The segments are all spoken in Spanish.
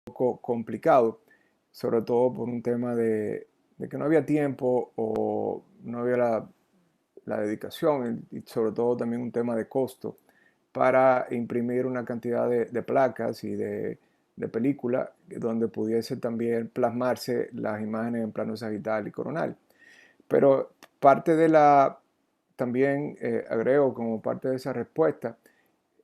poco complicado, sobre todo por un tema de que no había tiempo o no había la dedicación y sobre todo también un tema de costo para imprimir una cantidad de placas y de película donde pudiese también plasmarse las imágenes en plano sagital y coronal. Pero parte de también agrego como parte de esa respuesta,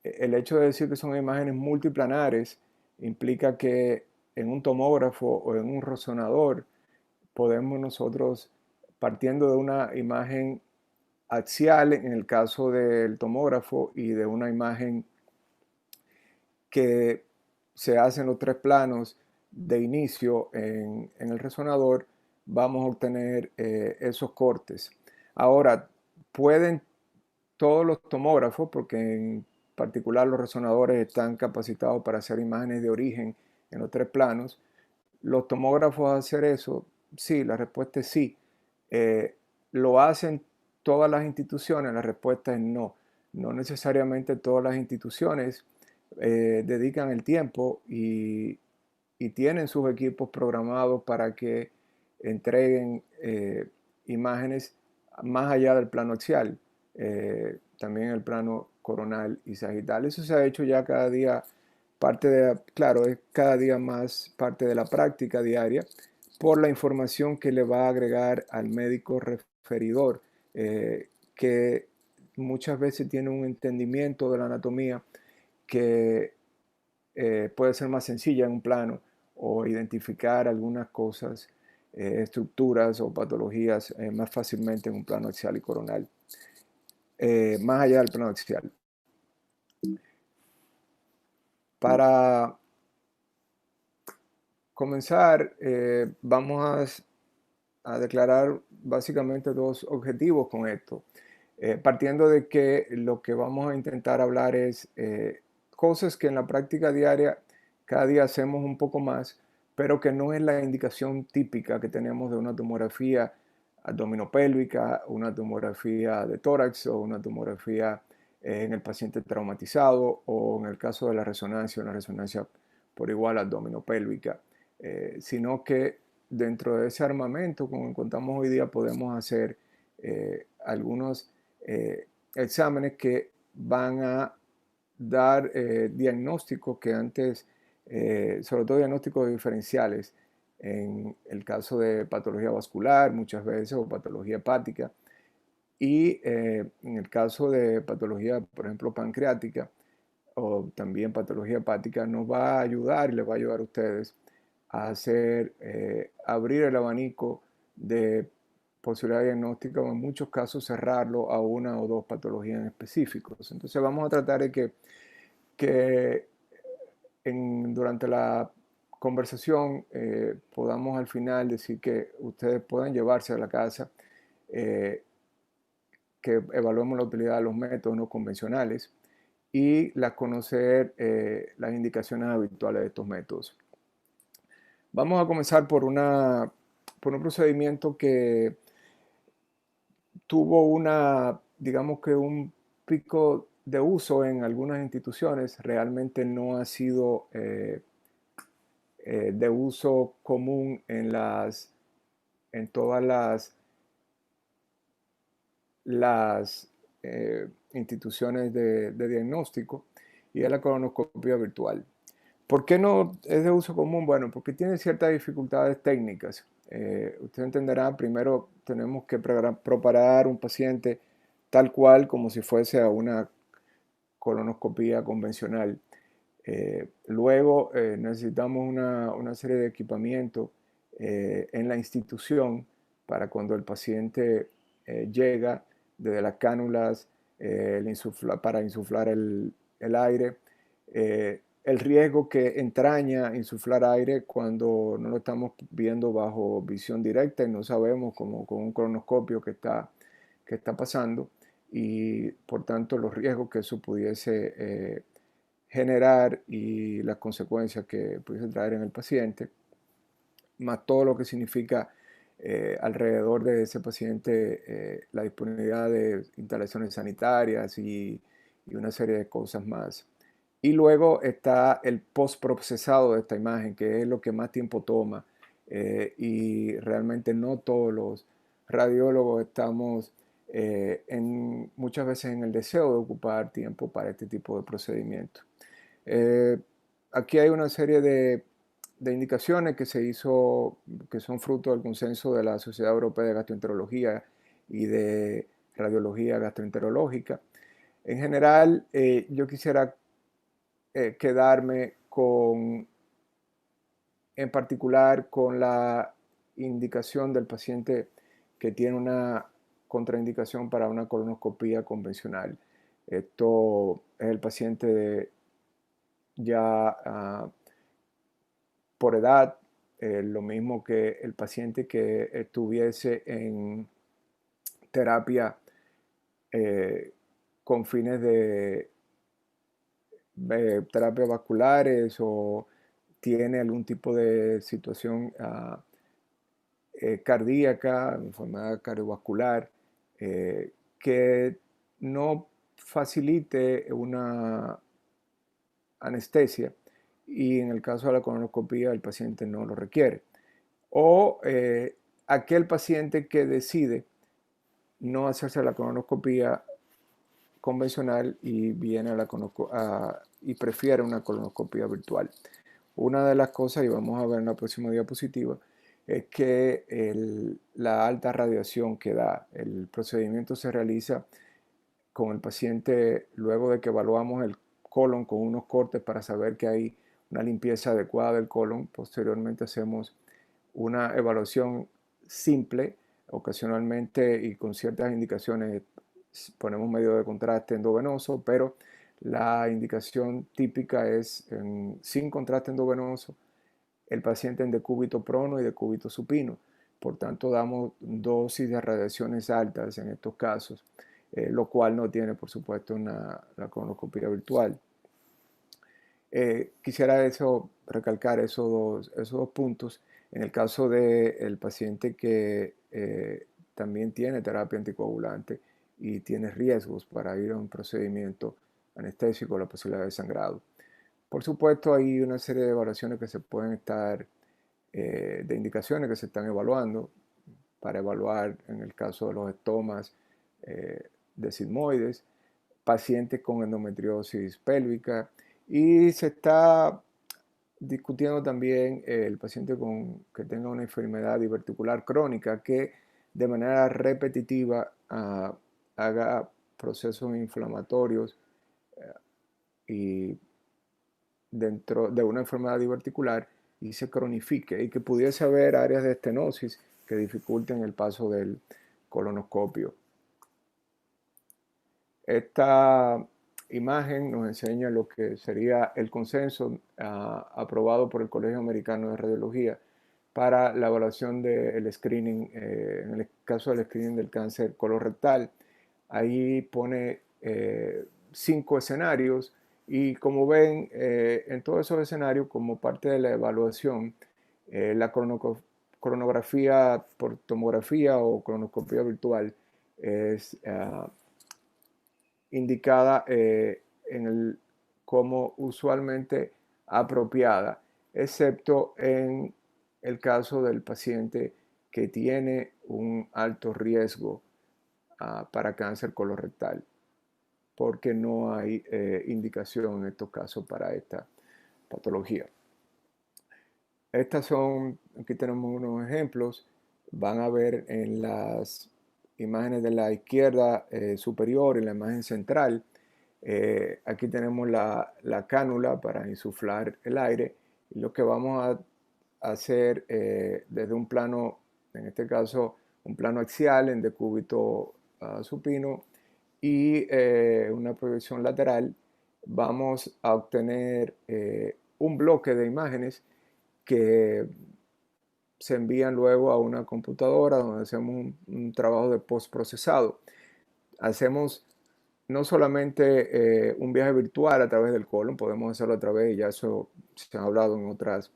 el hecho de decir que son imágenes multiplanares implica que en un tomógrafo o en un resonador podemos nosotros, partiendo de una imagen axial en el caso del tomógrafo y de una imagen que se hace en los tres planos de inicio en el resonador, vamos a obtener esos cortes. Ahora, pueden todos los tomógrafos, porque en particular los resonadores están capacitados para hacer imágenes de origen en los tres planos, ¿los tomógrafos hacer eso? Sí, la respuesta es sí. ¿Lo hacen todas las instituciones? La respuesta es no. No necesariamente todas las instituciones dedican el tiempo y tienen sus equipos programados para que entreguen imágenes más allá del plano axial, también el plano coronal y sagital. Eso se ha hecho ya cada día parte de, claro, es cada día más parte de la práctica diaria por la información que le va a agregar al médico referidor, que muchas veces tiene un entendimiento de la anatomía que puede ser más sencilla en un plano o identificar algunas cosas, estructuras o patologías más fácilmente en un plano axial y coronal, más allá del plano axial. Para comenzar, vamos a declarar básicamente dos objetivos con esto. Partiendo de que lo que vamos a intentar hablar es cosas que en la práctica diaria cada día hacemos un poco más, pero que no es la indicación típica que tenemos de una tomografía abdominopélvica, una tomografía de tórax o una tomografía en el paciente traumatizado o en el caso de la resonancia, una resonancia por igual abdominopélvica, sino que dentro de ese armamento, como encontramos hoy día, podemos hacer algunos exámenes que van a dar diagnósticos que antes, sobre todo diagnósticos diferenciales, en el caso de patología vascular muchas veces o patología hepática, y en el caso de patología, por ejemplo, pancreática o también patología hepática, nos va a ayudar y les va a ayudar a ustedes a hacer, abrir el abanico de posibilidad diagnóstica o en muchos casos cerrarlo a una o dos patologías en específicos. Entonces vamos a tratar de que durante la conversación podamos al final decir que ustedes puedan llevarse a la casa, eh, que evaluemos la utilidad de los métodos no convencionales y conocer las indicaciones habituales de estos métodos. Vamos a comenzar por un procedimiento que tuvo digamos que un pico de uso en algunas instituciones, realmente no ha sido de uso común en todas las instituciones de diagnóstico, y es la colonoscopia virtual. ¿Por qué no es de uso común? Bueno, porque tiene ciertas dificultades técnicas. Usted entenderá, primero tenemos que preparar un paciente tal cual como si fuese a una colonoscopia convencional. Luego necesitamos una serie de equipamiento en la institución para cuando el paciente llega, desde las cánulas para insuflar el aire, el riesgo que entraña insuflar aire cuando no lo estamos viendo bajo visión directa y no sabemos como con un cronoscopio que está pasando, y por tanto los riesgos que eso pudiese generar y las consecuencias que pudiese traer en el paciente, más todo lo que significa alrededor de ese paciente la disponibilidad de instalaciones sanitarias y una serie de cosas más. Y luego está el postprocesado de esta imagen, que es lo que más tiempo toma. Y realmente no todos los radiólogos estamos muchas veces en el deseo de ocupar tiempo para este tipo de procedimientos. Eh, Aquí hay una serie de indicaciones que se hizo, que son fruto del consenso de la Sociedad Europea de Gastroenterología y de Radiología Gastroenterológica. En general, yo quisiera quedarme con, en particular, con la indicación del paciente que tiene una contraindicación para una colonoscopía convencional. Esto es el paciente ya por edad, lo mismo que el paciente que estuviese en terapia eh, con fines de terapias vasculares o tiene algún tipo de situación cardíaca, enfermedad cardiovascular, que no facilite una anestesia y en el caso de la colonoscopia el paciente no lo requiere. O aquel paciente que decide no hacerse la colonoscopia convencional y viene y prefiere una colonoscopia virtual. Una de las cosas, y vamos a ver en la próxima diapositiva, es que la alta radiación que da el procedimiento se realiza con el paciente luego de que evaluamos el colon con unos cortes para saber que hay una limpieza adecuada del colon. Posteriormente hacemos una evaluación simple, ocasionalmente y con ciertas indicaciones ponemos medio de contraste endovenoso, pero la indicación típica es sin contraste endovenoso, el paciente en decúbito prono y decúbito supino. Por tanto, damos dosis de radiaciones altas en estos casos, lo cual no tiene, por supuesto, la colonoscopia virtual. Quisiera recalcar esos dos puntos. En el caso del paciente que también tiene terapia anticoagulante y tiene riesgos para ir a un procedimiento anestésico, la posibilidad de sangrado. Por supuesto, hay una serie de evaluaciones que se pueden estar, de indicaciones que se están evaluando para evaluar, en el caso de los estomas de sigmoides, pacientes con endometriosis pélvica, y se está discutiendo también el paciente que tenga una enfermedad diverticular crónica que de manera repetitiva haga procesos inflamatorios y dentro de una enfermedad diverticular y se cronifique y que pudiese haber áreas de estenosis que dificulten el paso del colonoscopio. Esta imagen nos enseña lo que sería el consenso aprobado por el Colegio Americano de Radiología para la evaluación del screening, en el caso del screening del cáncer colorectal. Ahí pone 5 escenarios y como ven, en todos esos escenarios, como parte de la evaluación, la cronografía por tomografía o cronoscopía virtual es indicada como usualmente apropiada, excepto en el caso del paciente que tiene un alto riesgo para cáncer colorectal, porque no hay indicación en estos casos para esta patología. Aquí tenemos unos ejemplos, van a ver en las imágenes de la izquierda superior, en la imagen central, aquí tenemos la cánula para insuflar el aire, y lo que vamos a hacer desde un plano, en este caso un plano axial en decúbito supino y una proyección lateral, vamos a obtener un bloque de imágenes que se envían luego a una computadora donde hacemos un trabajo de postprocesado. Hacemos no solamente un viaje virtual a través del colon, podemos hacerlo a través, y ya eso se ha hablado en otras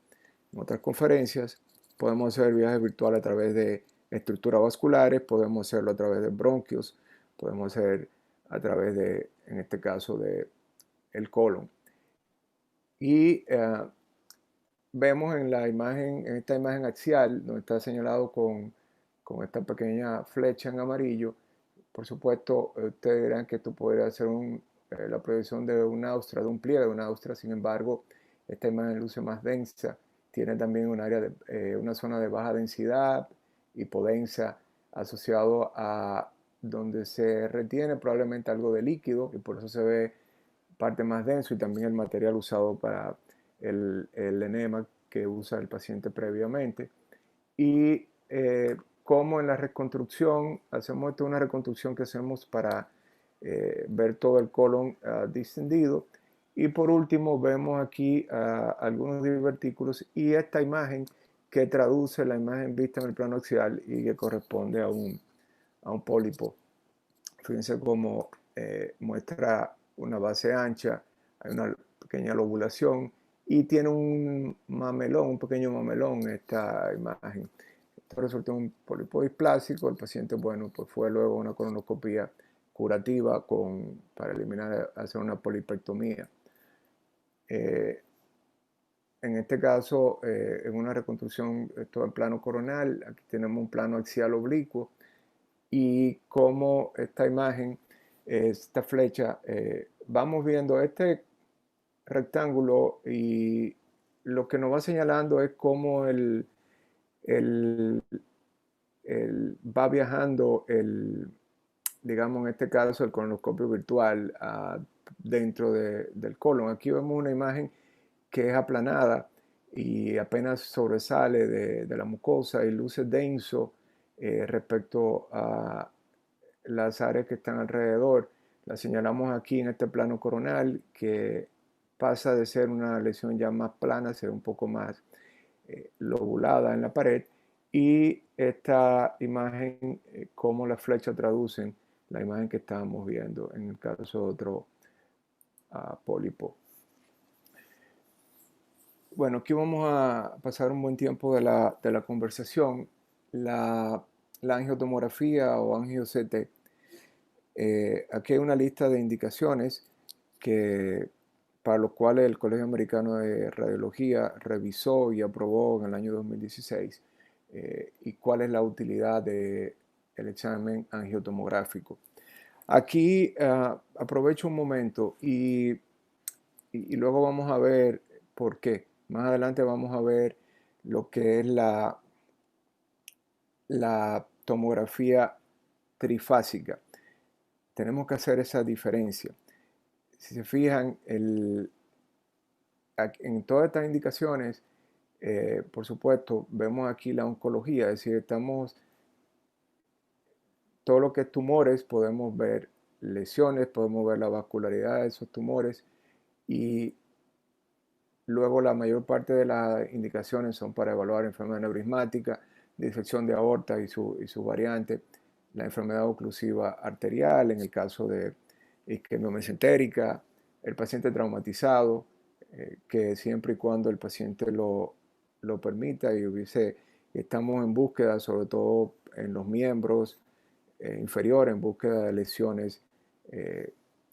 conferencias, podemos hacer viajes virtual a través de estructuras vasculares, podemos hacerlo a través de bronquios, podemos hacer a través de, en este caso, de el colon. Y vemos en la imagen, en esta imagen axial, donde está señalado con esta pequeña flecha en amarillo. Por supuesto, ustedes dirán que esto podría ser la proyección de una austra, de un pliegue de una austra. Sin embargo, esta imagen luce más densa. Tiene también un área una zona de baja densidad, hipodensa, asociado a donde se retiene probablemente algo de líquido, y por eso se ve parte más denso, y también el material usado para el enema que usa el paciente previamente. Y como en la reconstrucción, hacemos una reconstrucción que hacemos para ver todo el colon distendido. Y por último vemos aquí algunos divertículos y esta imagen que traduce la imagen vista en el plano axial y que corresponde a un pólipo. Fíjense cómo muestra una base ancha, hay una pequeña lobulación y tiene un mamelón, un pequeño mamelón esta imagen. Esto resultó en un pólipo displásico. El paciente, bueno, pues fue luego a una colonoscopia curativa para eliminar, hacer una polipectomía. En este caso, en una reconstrucción, todo en plano coronal, aquí tenemos un plano axial oblicuo, y como esta imagen, esta flecha, vamos viendo este rectángulo y lo que nos va señalando es cómo el, va viajando digamos en este caso el colonoscopio virtual dentro del colon. Aquí vemos una imagen que es aplanada y apenas sobresale de la mucosa y luce denso respecto a las áreas que están alrededor. La señalamos aquí en este plano coronal, que pasa de ser una lesión ya más plana a ser un poco más lobulada en la pared. Y esta imagen, cómo las flechas traducen la imagen que estábamos viendo en el caso de otro pólipo. Bueno, aquí vamos a pasar un buen tiempo de la conversación. La angiotomografía o angio-CT. Aquí hay una lista de indicaciones para los cuales el Colegio Americano de Radiología revisó y aprobó en el año 2016, y cuál es la utilidad del examen angiotomográfico. Aquí aprovecho un momento y luego vamos a ver por qué. Más adelante vamos a ver lo que es la tomografía trifásica. Tenemos que hacer esa diferencia. Si se fijan, en todas estas indicaciones, por supuesto, vemos aquí la oncología, es decir, todo lo que es tumores, podemos ver lesiones, podemos ver la vascularidad de esos tumores, y luego la mayor parte de las indicaciones son para evaluar enfermedad aneurismática, disección de aorta y su variante, la enfermedad oclusiva arterial, en el caso de isquemia mesentérica, el paciente traumatizado, que siempre y cuando el paciente lo permita y estamos en búsqueda, sobre todo en los miembros inferiores, en búsqueda de lesiones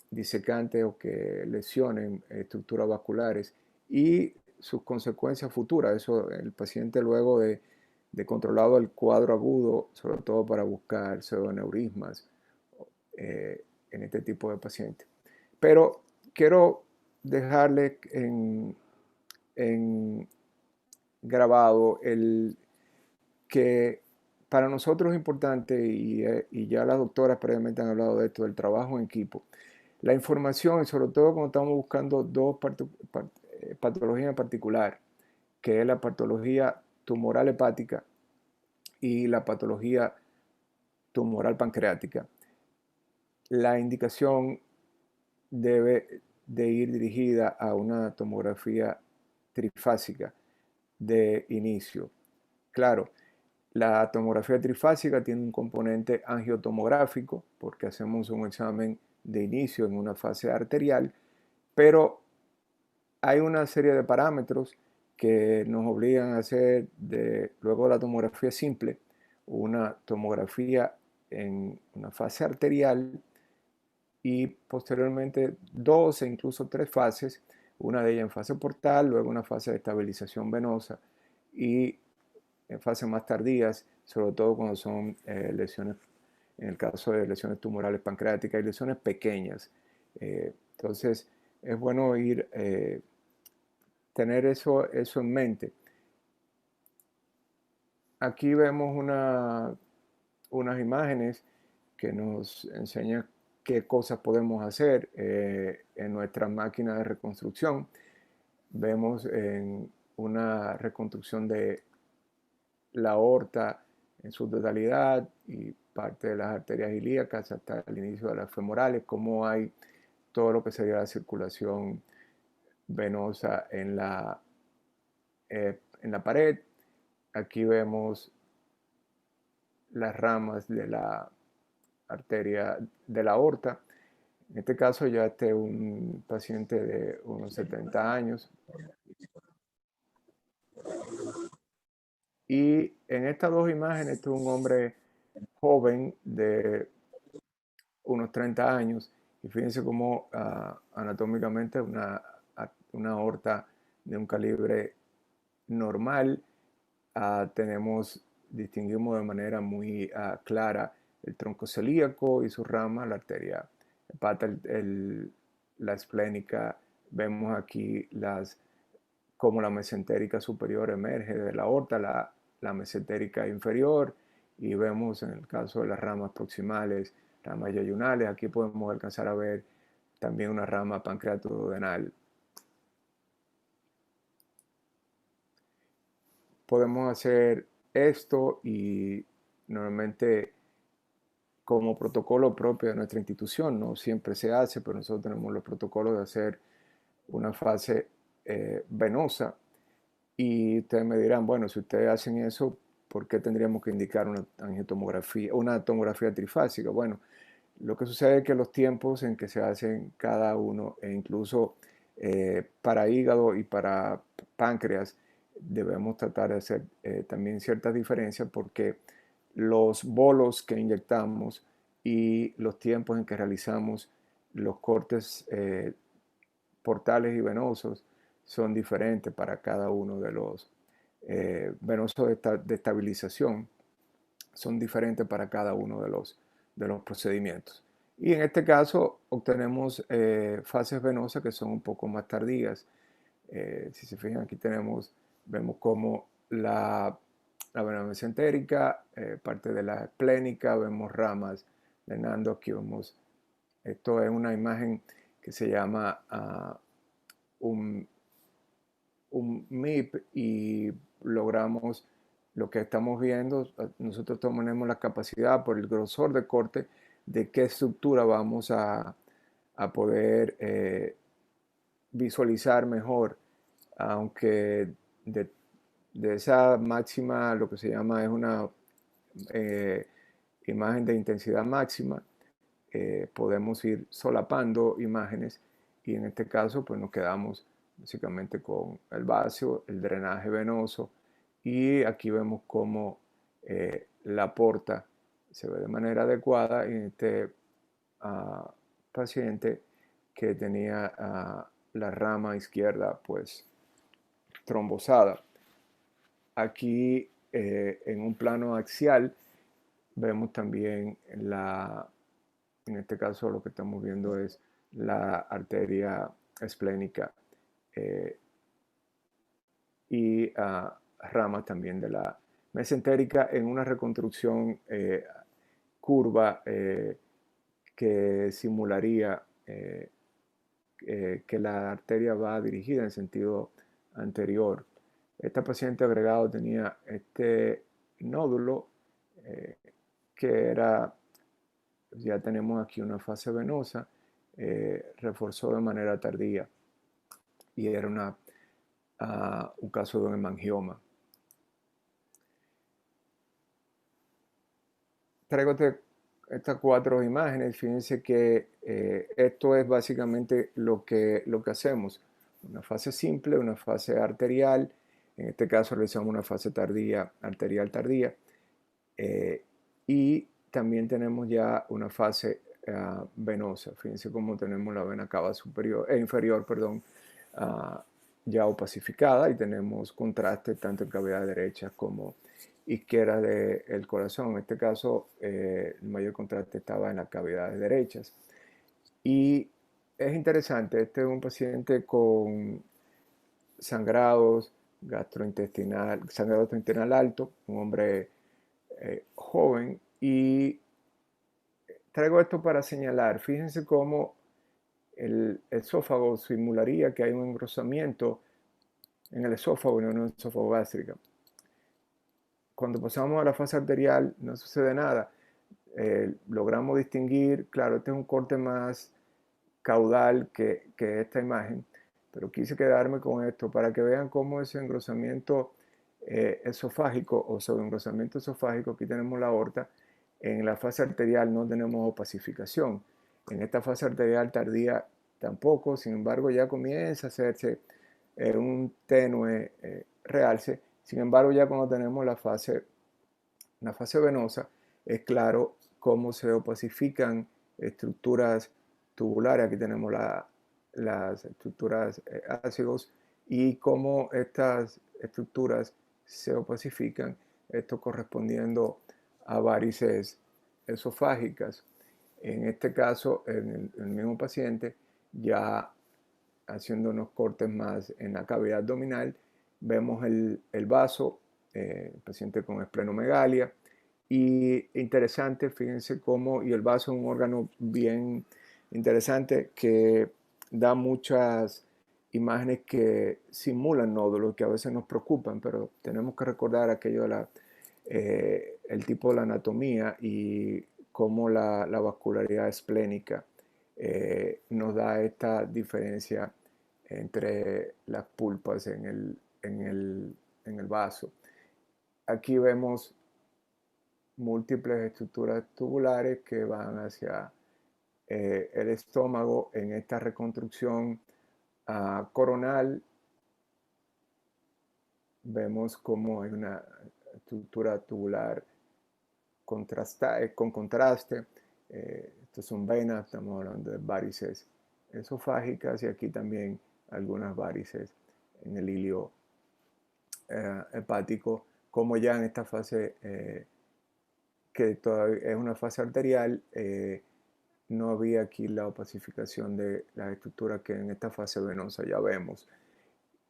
disecantes o que lesionen estructuras vasculares y sus consecuencias futuras. Eso, el paciente luego de controlado el cuadro agudo, sobre todo para buscar pseudoneurismas en este tipo de pacientes. Pero quiero dejarle en grabado que para nosotros es importante, y ya las doctoras previamente han hablado de esto, del trabajo en equipo. La información, y sobre todo cuando estamos buscando dos patologías en particular, que es la patología tumoral hepática y la patología tumoral pancreática. La indicación debe de ir dirigida a una tomografía trifásica de inicio. Claro, la tomografía trifásica tiene un componente angiotomográfico porque hacemos un examen de inicio en una fase arterial, pero hay una serie de parámetros que nos obligan a hacer luego de la tomografía simple, una tomografía en una fase arterial y posteriormente 2 e incluso 3 fases una de ellas en fase portal, luego una fase de estabilización venosa y en fases más tardías, sobre todo cuando son lesiones, en el caso de lesiones tumorales pancreáticas y lesiones pequeñas. Entonces, es bueno tener eso en mente. Aquí vemos unas imágenes que nos enseñan qué cosas podemos hacer en nuestra máquina de reconstrucción. Vemos en una reconstrucción de la aorta en su totalidad y parte de las arterias ilíacas hasta el inicio de las femorales, cómo hay todo lo que sería la circulación venosa en la pared. Aquí vemos las ramas de la arteria de la aorta. En este caso ya este es un paciente de unos 70 años. Y en estas dos imágenes, este es un hombre joven de unos 30 años. Y fíjense cómo anatómicamente una aorta de un calibre normal. Distinguimos de manera muy clara el tronco celíaco y sus ramas, la arteria hepata, la esplénica. Vemos aquí cómo la mesentérica superior emerge de la aorta, la mesentérica inferior, y vemos en el caso de las ramas proximales, ramas yayunales, aquí podemos alcanzar a ver también una rama pancreatoduodenal. Podemos hacer esto y normalmente como protocolo propio de nuestra institución, no siempre se hace, pero nosotros tenemos los protocolos de hacer una fase venosa. Y ustedes me dirán, bueno, si ustedes hacen eso, ¿por qué tendríamos que indicar una tomografía trifásica? Bueno, lo que sucede es que los tiempos en que se hacen cada uno, e incluso para hígado y para páncreas, debemos tratar de hacer también ciertas diferencias porque los bolos que inyectamos y los tiempos en que realizamos los cortes portales y venosos son diferentes para cada uno de los venosos de estabilización, son diferentes para cada uno de los procedimientos. Y en este caso obtenemos fases venosas que son un poco más tardías. Si se fijan, aquí vemos como la vena mesentérica, parte de la esplénica, vemos ramas de Nando, aquí vemos, esto es una imagen que se llama un MIP y logramos lo que estamos viendo. Nosotros tenemos la capacidad por el grosor de corte de qué estructura vamos a poder visualizar mejor, aunque de esa máxima lo que se llama es una eh, imagen de intensidad máxima. Podemos ir solapando imágenes y en este caso pues nos quedamos básicamente con el vacío, el drenaje venoso y aquí vemos cómo la porta se ve de manera adecuada en este paciente que tenía la rama izquierda pues trombosada. Aquí en un plano axial vemos también en este caso lo que estamos viendo es la arteria esplénica y ramas también de la mesentérica en una reconstrucción curva que simularía que la arteria va dirigida en sentido anterior. Esta paciente agregado tenía este nódulo eh, que era, ya tenemos aquí una fase venosa, reforzó de manera tardía y era un caso de un hemangioma. Traigo estas cuatro imágenes. Fíjense que esto es básicamente lo que hacemos. Una fase simple, una fase arterial. En este caso realizamos una fase tardía, arterial tardía. Y también tenemos ya una fase venosa. Fíjense cómo tenemos la vena cava superior, inferior, perdón, ah, ya opacificada y tenemos contraste tanto en cavidad derecha como izquierda del corazón. En este caso, el mayor contraste estaba en las cavidades derechas. Y es interesante, este es un paciente con sangrados sangrado gastrointestinal alto, un hombre joven, y traigo esto para señalar, fíjense cómo el esófago simularía que hay un engrosamiento en el esófago y no en el esófago gástrica. Cuando pasamos a la fase arterial no sucede nada. Logramos distinguir, claro, este es un corte más caudal que esta imagen, pero quise quedarme con esto para que vean cómo ese engrosamiento esofágico o sobreengrosamiento esofágico, aquí tenemos la aorta, en la fase arterial no tenemos opacificación. En esta fase arterial tardía tampoco, sin embargo ya comienza a hacerse un tenue realce. Sin embargo, ya cuando tenemos la fase venosa, es claro cómo se opacifican estructuras tubulares. Aquí tenemos las estructuras ácidos y cómo estas estructuras se opacifican, esto correspondiendo a varices esofágicas. En este caso, en el mismo paciente, ya haciendo unos cortes más en la cavidad abdominal, vemos el vaso, el paciente con esplenomegalia, y interesante, fíjense cómo, y el vaso es un órgano bien interesante que da muchas imágenes que simulan nódulos que a veces nos preocupan, pero tenemos que recordar aquello de el tipo de la anatomía y cómo la vascularidad esplénica nos da esta diferencia entre las pulpas en el vaso. Aquí vemos múltiples estructuras tubulares que van hacia el estómago en esta reconstrucción coronal. Vemos cómo hay una estructura tubular con contraste. Estas son venas, estamos hablando de varices esofágicas y aquí también algunas varices en el hilio hepático, como ya en esta fase que todavía es una fase arterial, no había aquí la opacificación de las estructuras que en esta fase venosa ya vemos.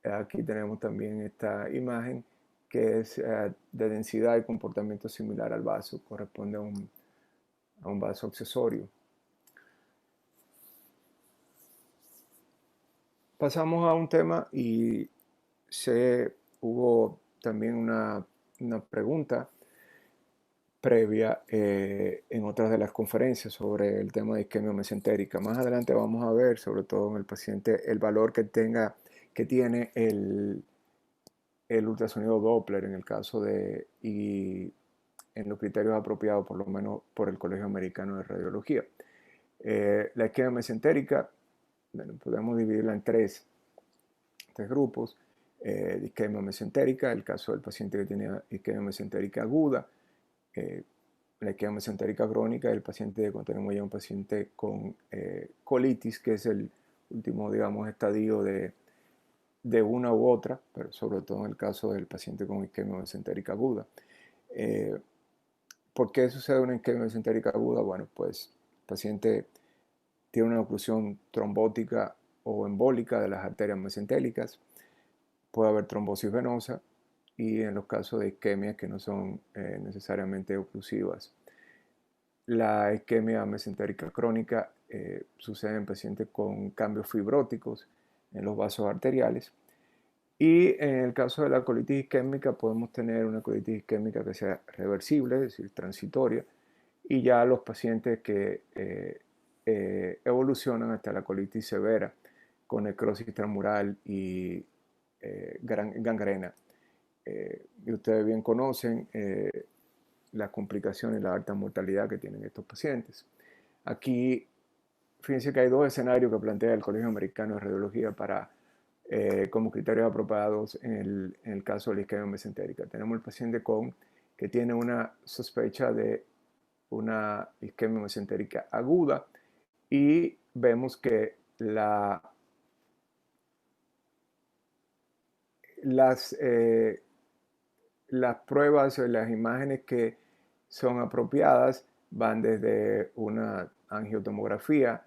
Aquí tenemos también esta imagen que es de densidad y comportamiento similar al vaso, corresponde a un vaso accesorio. Pasamos a un tema y hubo también una pregunta previa en otras de las conferencias sobre el tema de isquemia mesentérica. Más adelante vamos a ver, sobre todo en el paciente, el valor que tiene el ultrasonido Doppler en el caso y en los criterios apropiados, por lo menos por el Colegio Americano de Radiología. La isquemia mesentérica, bueno, podemos dividirla en tres grupos. De isquemia mesentérica, el caso del paciente que tiene isquemia mesentérica aguda, la isquemia mesentérica crónica, el paciente cuando tenemos ya un paciente con colitis, que es el último, digamos, estadio de una u otra, pero sobre todo en el caso del paciente con isquemia mesentérica aguda. ¿Por qué sucede una isquemia mesentérica aguda? Bueno, pues el paciente tiene una oclusión trombótica o embólica de las arterias mesentéricas, puede haber trombosis venosa y en los casos de isquemias que no son necesariamente oclusivas. La isquemia mesentérica crónica sucede en pacientes con cambios fibróticos en los vasos arteriales. Y en el caso de la colitis isquémica podemos tener una colitis isquémica que sea reversible, es decir, transitoria, y ya los pacientes que evolucionan hasta la colitis severa con necrosis transmural y gangrena. Y ustedes bien conocen las complicaciones y la alta mortalidad que tienen estos pacientes. Aquí, fíjense que hay dos escenarios que plantea el Colegio Americano de Radiología como criterios apropiados en el caso de la isquemia mesentérica. Tenemos el paciente que tiene una sospecha de una isquemia mesentérica aguda y vemos que las pruebas o las imágenes que son apropiadas van desde una angiotomografía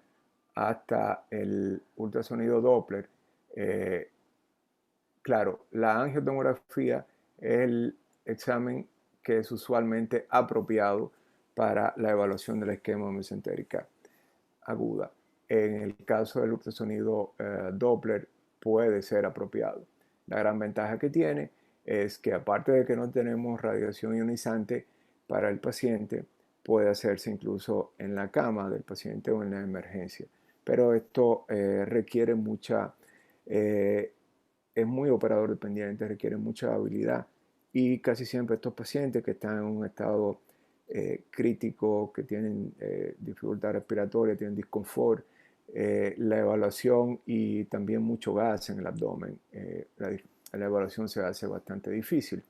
hasta el ultrasonido Doppler. Claro, la angiotomografía es el examen que es usualmente apropiado para la evaluación de la isquemia mesentérica aguda. En el caso del ultrasonido Doppler puede ser apropiado. La gran ventaja que tiene es que aparte de que no tenemos radiación ionizante para el paciente, puede hacerse incluso en la cama del paciente o en la emergencia. Pero esto requiere es muy operador dependiente, requiere mucha habilidad y casi siempre estos pacientes que están en un estado crítico, que tienen dificultad respiratoria, tienen disconfort, la evaluación y también mucho gas en el abdomen, la evaluación se hace bastante difícil.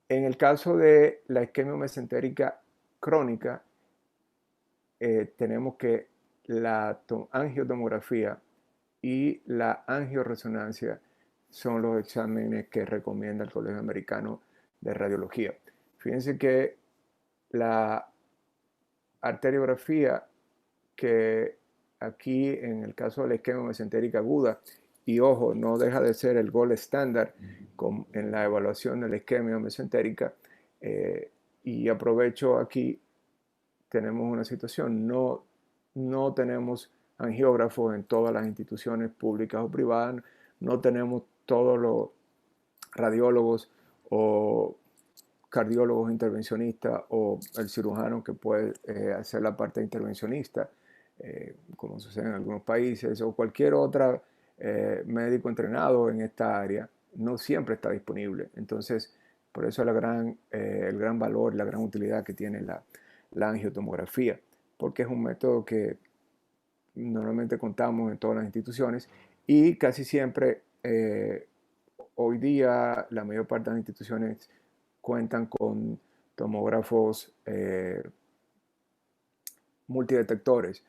En el caso de la isquemia mesentérica crónica, tenemos que la angiotomografía y la angioresonancia son los exámenes que recomienda el Colegio Americano de Radiología. Fíjense que la arteriografía, que aquí en el caso de la isquemia mesentérica aguda, y ojo, no deja de ser el gold estándar en la evaluación de la isquemia mesentérica, y aprovecho aquí, tenemos una situación, no tenemos angiógrafos en todas las instituciones públicas o privadas, no tenemos todos los radiólogos o cardiólogos intervencionistas o el cirujano que puede hacer la parte intervencionista, como sucede en algunos países, o cualquier otro médico entrenado en esta área, no siempre está disponible. Entonces, por eso el gran valor, la gran utilidad que tiene la angiotomografía, porque es un método que normalmente contamos en todas las instituciones y casi siempre hoy día la mayor parte de las instituciones cuentan con tomógrafos multidetectores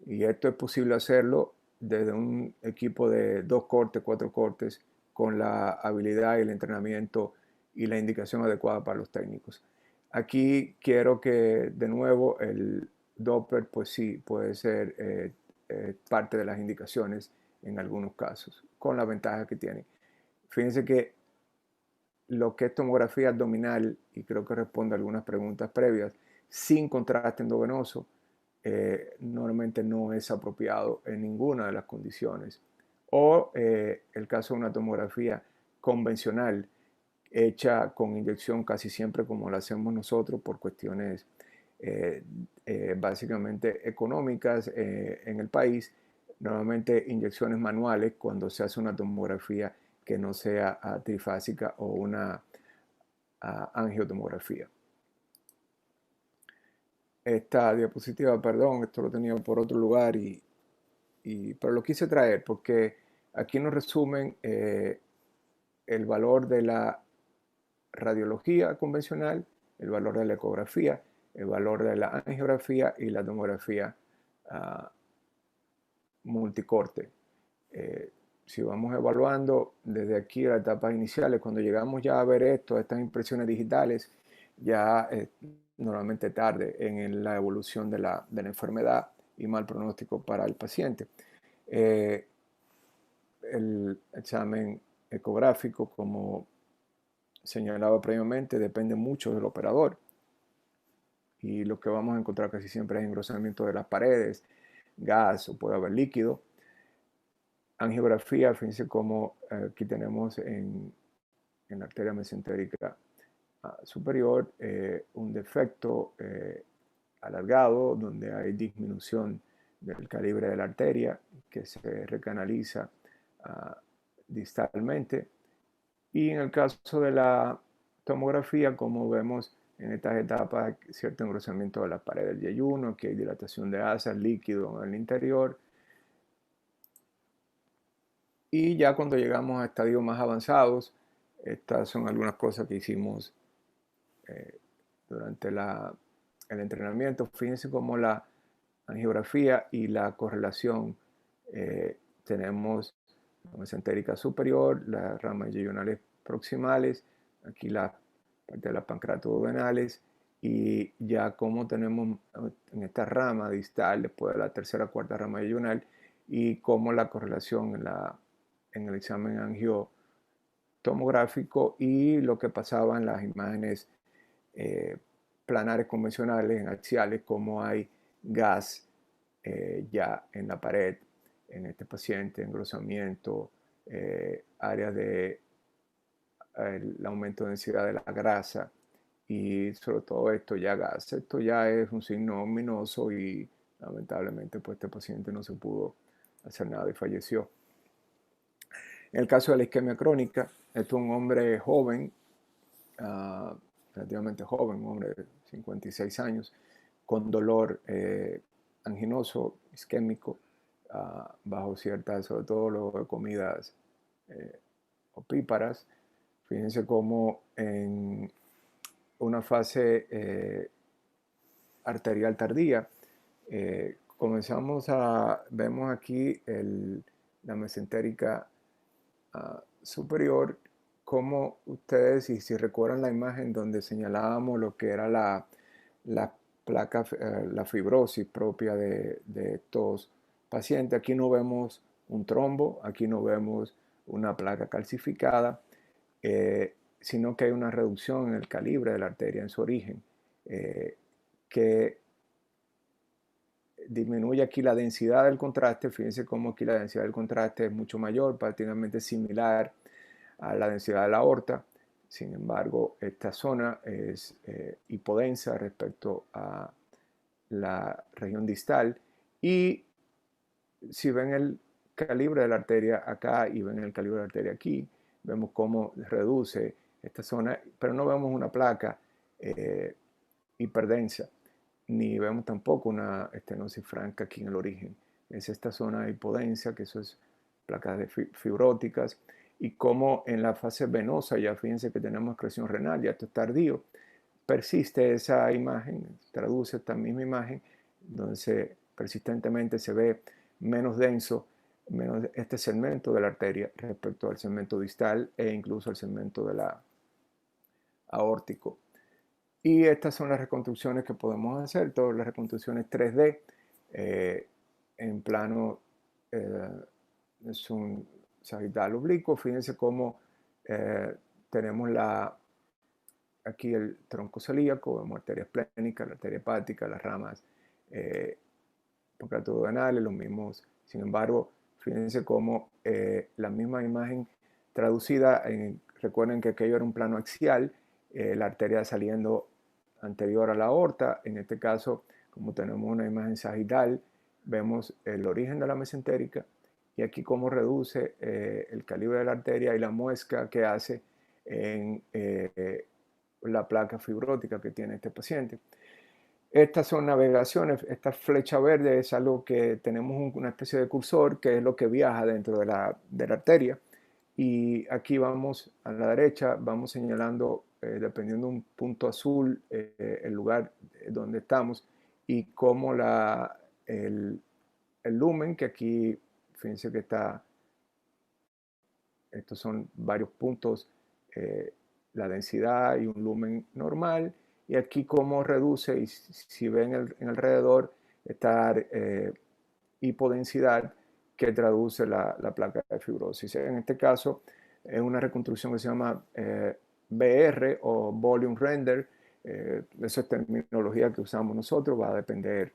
y esto es posible hacerlo desde un equipo de 2 cortes, 4 cortes con la habilidad y el entrenamiento y la indicación adecuada para los técnicos. Aquí quiero que de nuevo el Doppler pues sí puede ser parte de las indicaciones en algunos casos con la ventaja que tiene. Fíjense que lo que es tomografía abdominal, y creo que responde a algunas preguntas previas, sin contraste endovenoso, normalmente no es apropiado en ninguna de las condiciones. O el caso de una tomografía convencional, hecha con inyección casi siempre como la hacemos nosotros por cuestiones básicamente económicas en el país, normalmente inyecciones manuales cuando se hace una tomografía que no sea trifásica o una angiotomografía. Esta diapositiva, perdón, esto lo tenía por otro lugar, pero lo quise traer porque aquí nos resumen el valor de la radiología convencional, el valor de la ecografía, el valor de la angiografía y la tomografía multicorte. Si vamos evaluando desde aquí a las etapas iniciales, cuando llegamos ya a ver esto, estas impresiones digitales, ya normalmente tarde en la evolución de la enfermedad y mal pronóstico para el paciente. El examen ecográfico, como señalaba previamente, depende mucho del operador y lo que vamos a encontrar casi siempre es engrosamiento de las paredes, gas o puede haber líquido. Angiografía, fíjense cómo aquí tenemos en la arteria mesentérica superior un defecto alargado donde hay disminución del calibre de la arteria que se recanaliza distalmente. Y en el caso de la tomografía, como vemos en estas etapas, cierto engrosamiento de la pared del yeyuno, que hay dilatación de asas, líquido en el interior. Y ya cuando llegamos a estadios más avanzados, estas son algunas cosas que hicimos durante el entrenamiento. Fíjense cómo la angiografía y la correlación tenemos la mesentérica superior, las ramas yeyunales proximales, aquí la parte de las pancreatoduodenales, y ya como tenemos en esta rama distal, después de la tercera, cuarta rama yeyunal, y como la correlación en el examen angiotomográfico y lo que pasaba en las imágenes eh, planares convencionales, en axiales, como hay gas ya en la pared, en este paciente, engrosamiento, áreas de el aumento de densidad de la grasa y sobre todo esto ya gas. Esto ya es un signo ominoso y lamentablemente pues este paciente no se pudo hacer nada y falleció. En el caso de la isquemia crónica, esto es un hombre joven, relativamente joven, un hombre de 56 años, con dolor anginoso, isquémico, bajo ciertas, sobre todo luego de comidas opíparas. Fíjense cómo en una fase arterial tardía, vemos aquí la mesentérica superior, como ustedes, y si recuerdan la imagen donde señalábamos lo que era la placa, la fibrosis propia de estos pacientes, aquí no vemos un trombo, aquí no vemos una placa calcificada, sino que hay una reducción en el calibre de la arteria en su origen, que disminuye aquí la densidad del contraste. Fíjense cómo aquí la densidad del contraste es mucho mayor, prácticamente similar a la densidad de la aorta. Sin embargo, esta zona es hipodensa respecto a la región distal. Y si ven el calibre de la arteria acá y ven el calibre de la arteria aquí, vemos cómo reduce esta zona, pero no vemos una placa hiperdensa, ni vemos tampoco una estenosis franca aquí en el origen. Es esta zona de hipodensa, que eso es placas fibróticas, y como en la fase venosa, ya fíjense que tenemos excreción renal, ya esto es tardío, persiste esa imagen, traduce esta misma imagen, donde persistentemente se ve menos denso, menos este segmento de la arteria respecto al segmento distal e incluso al segmento de la aórtico. Y estas son las reconstrucciones que podemos hacer, todas las reconstrucciones 3D en plano es un sagital oblicuo. Fíjense cómo tenemos aquí el tronco celíaco, vemos arteria esplénica, la arteria hepática, las ramas pancreatoduodenales, los mismos. Sin embargo, fíjense cómo la misma imagen traducida, recuerden que aquello era un plano axial, la arteria saliendo anterior a la aorta. En este caso, como tenemos una imagen sagital, vemos el origen de la mesentérica y aquí cómo reduce el calibre de la arteria y la muesca que hace en la placa fibrótica que tiene este paciente. Estas son navegaciones, esta flecha verde es algo que tenemos una especie de cursor que es lo que viaja dentro de la arteria. Y aquí vamos a la derecha, vamos señalando, dependiendo de un punto azul, el lugar donde estamos y cómo el lumen, que aquí, fíjense que estos son varios puntos, la densidad y un lumen normal, y aquí cómo reduce, y si ven en alrededor, esta hipodensidad que traduce la placa de fibrosis. En este caso, es una reconstrucción que se llama BR o Volume Render. Esa es terminología que usamos nosotros, va a depender.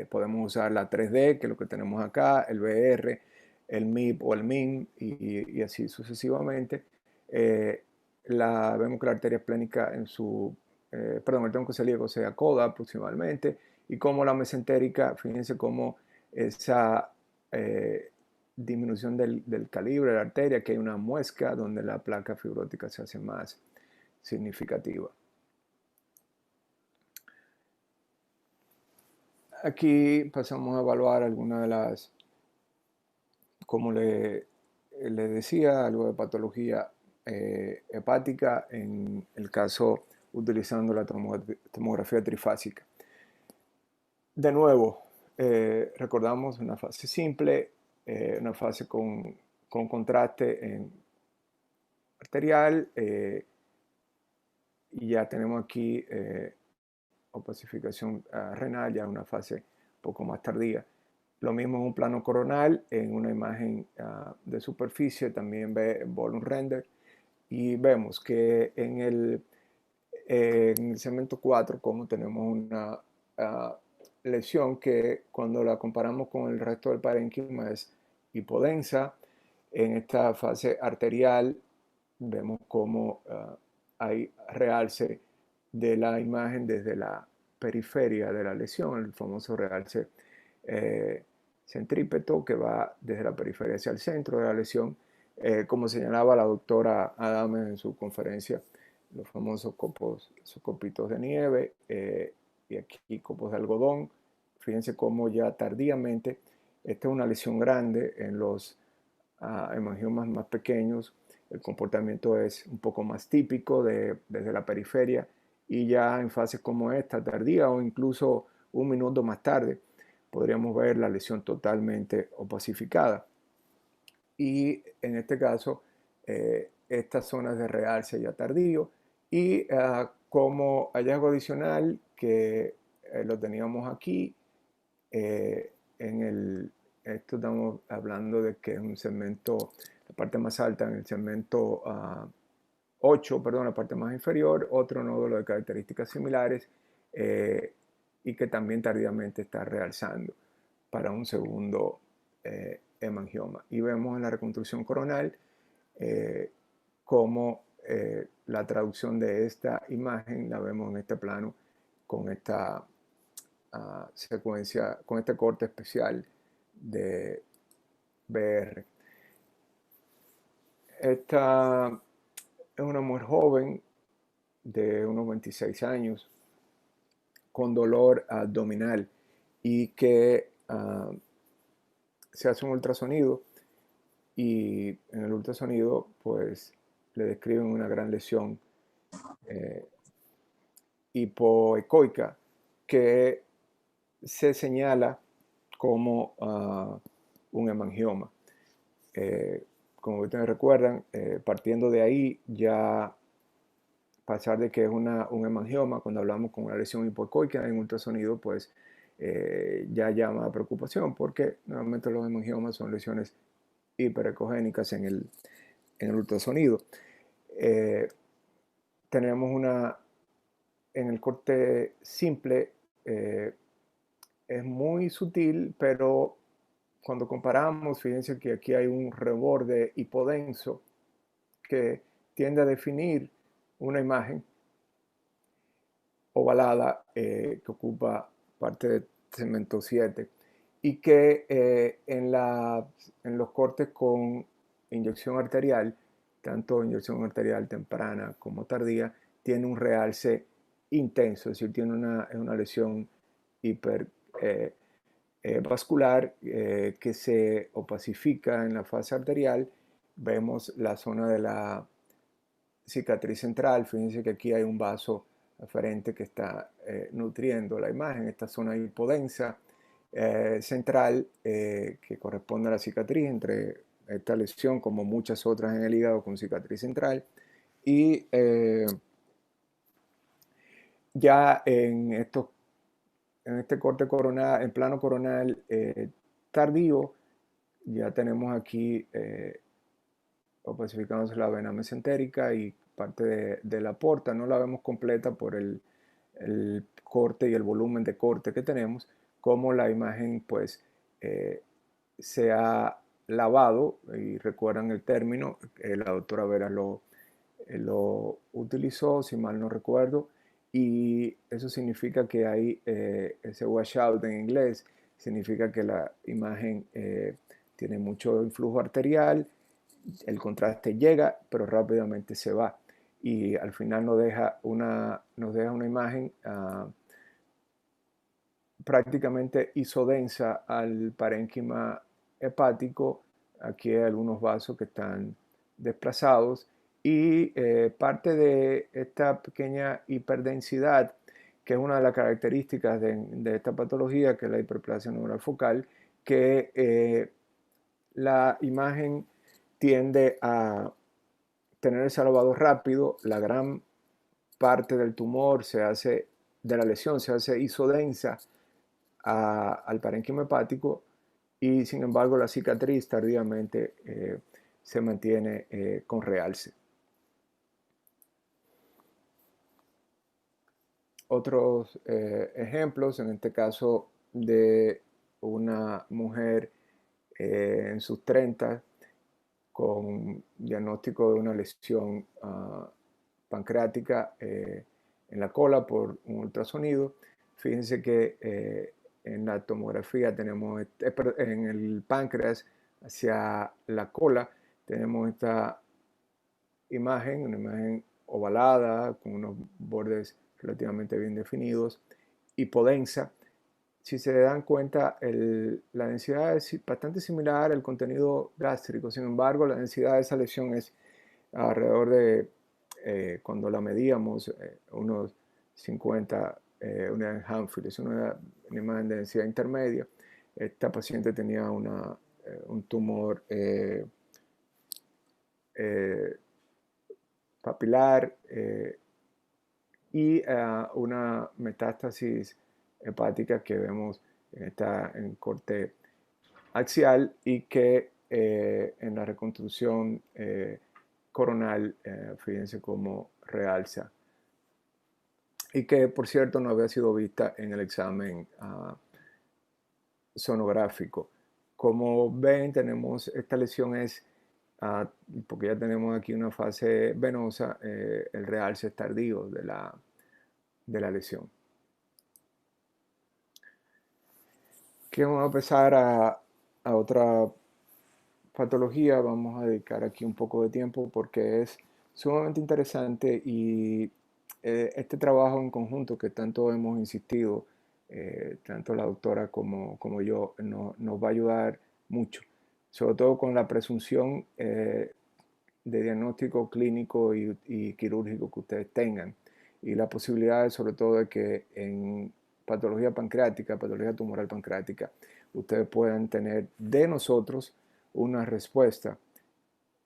Podemos usar la 3D, que es lo que tenemos acá, el BR, el MIP o el MIN, y así sucesivamente. Vemos que la arteria esplénica el tronco celíaco se acoda aproximadamente, y como la mesentérica, fíjense cómo esa disminución del calibre de la arteria, que hay una muesca donde la placa fibrótica se hace más significativa. Aquí pasamos a evaluar algunas de las, como le decía, algo de patología hepática, en el caso utilizando la tomografía trifásica. De nuevo, recordamos una fase simple, una fase con con contraste en arterial, y ya tenemos aquí opacificación renal, ya en una fase un poco más tardía. Lo mismo en un plano coronal, en una imagen de superficie, también ve volume render, y vemos que en el segmento 4, como tenemos una lesión que cuando la comparamos con el resto del parénquima es hipodensa. En esta fase arterial vemos cómo hay realce de la imagen desde la periferia de la lesión, el famoso realce centrípeto que va desde la periferia hacia el centro de la lesión, como señalaba la doctora Adame en su conferencia, los famosos copos, esos copitos de nieve, y aquí copos de algodón. Fíjense cómo ya tardíamente, esta es una lesión grande en los hemangiomas más pequeños, el comportamiento es un poco más típico desde la periferia, y ya en fases como esta, tardía o incluso un minuto más tarde, podríamos ver la lesión totalmente opacificada. Y en este caso, estas zonas de realce ya tardío, y como hallazgo adicional que lo teníamos aquí, esto estamos hablando de que es un segmento, la parte más alta en el segmento 8, perdón, la parte más inferior, otro nódulo de características similares, y que también tardíamente está realzando para un segundo hemangioma. Y vemos en la reconstrucción coronal cómo la traducción de esta imagen la vemos en este plano con esta secuencia, con este corte especial de BR. Esta es una mujer joven de unos 26 años con dolor abdominal y que se hace un ultrasonido, y en el ultrasonido pues le describen una gran lesión hipoecoica que se señala como un hemangioma. Como ustedes recuerdan, partiendo de ahí, ya pasar de que es un hemangioma, cuando hablamos con una lesión hipoecoica en ultrasonido, pues ya llama a preocupación, porque normalmente los hemangiomas son lesiones hiperecogénicas en el ultrasonido. Tenemos en el corte simple, es muy sutil, pero cuando comparamos, fíjense que aquí hay un reborde hipodenso que tiende a definir una imagen ovalada que ocupa parte del segmento 7, y que en los cortes con inyección arterial, tanto inyección arterial temprana como tardía, tiene un realce intenso, es decir, tiene una lesión hiper vascular que se opacifica en la fase arterial. Vemos la zona de la cicatriz central. Fíjense que aquí hay un vaso aferente que está nutriendo la imagen, esta zona hipodensa central que corresponde a la cicatriz entre esta lesión, como muchas otras en el hígado con cicatriz central. Y ya en este corte coronal, en plano coronal tardío, ya tenemos aquí opacificándose la vena mesentérica y parte de la porta. No la vemos completa por el corte y el volumen de corte que tenemos, como la imagen pues se ha lavado, y recuerdan el término, la doctora Vera lo utilizó, si mal no recuerdo, y eso significa que hay ese washout en inglés, significa que la imagen tiene mucho influjo arterial, el contraste llega, pero rápidamente se va, y al final nos deja una imagen prácticamente isodensa al parénquima hepático. Aquí hay algunos vasos que están desplazados, y parte de esta pequeña hiperdensidad, que es una de las características de esta patología, que es la hiperplasia neural focal, que la imagen tiende a tener el salvado rápido. La gran parte del tumor de la lesión se hace isodensa al parénquima hepático, y sin embargo la cicatriz tardíamente se mantiene con realce. Otros ejemplos, en este caso de una mujer en sus 30 con diagnóstico de una lesión pancreática en la cola por un ultrasonido. Fíjense que en la tomografía tenemos, en el páncreas hacia la cola, tenemos esta imagen, una imagen ovalada con unos bordes relativamente bien definidos, hipodensa. Si se dan cuenta, la densidad es bastante similar al contenido gástrico. Sin embargo, la densidad de esa lesión es alrededor de, cuando la medíamos, unos 50 unidades Hanfield. Es una imagen de densidad intermedia. Esta paciente tenía un tumor papilar y una metástasis hepática que vemos en corte axial, y que en la reconstrucción coronal, fíjense cómo realza, y que por cierto no había sido vista en el examen sonográfico. Como ven, tenemos esta lesión porque ya tenemos aquí una fase venosa, el realce tardío de la lesión. Que vamos a pasar a otra patología. Vamos a dedicar aquí un poco de tiempo porque es sumamente interesante, y este trabajo en conjunto que tanto hemos insistido, tanto la doctora como yo, nos va a ayudar mucho, sobre todo con la presunción de diagnóstico clínico y quirúrgico que ustedes tengan, y la posibilidad sobre todo de que en patología pancreática, patología tumoral pancreática, ustedes puedan tener de nosotros una respuesta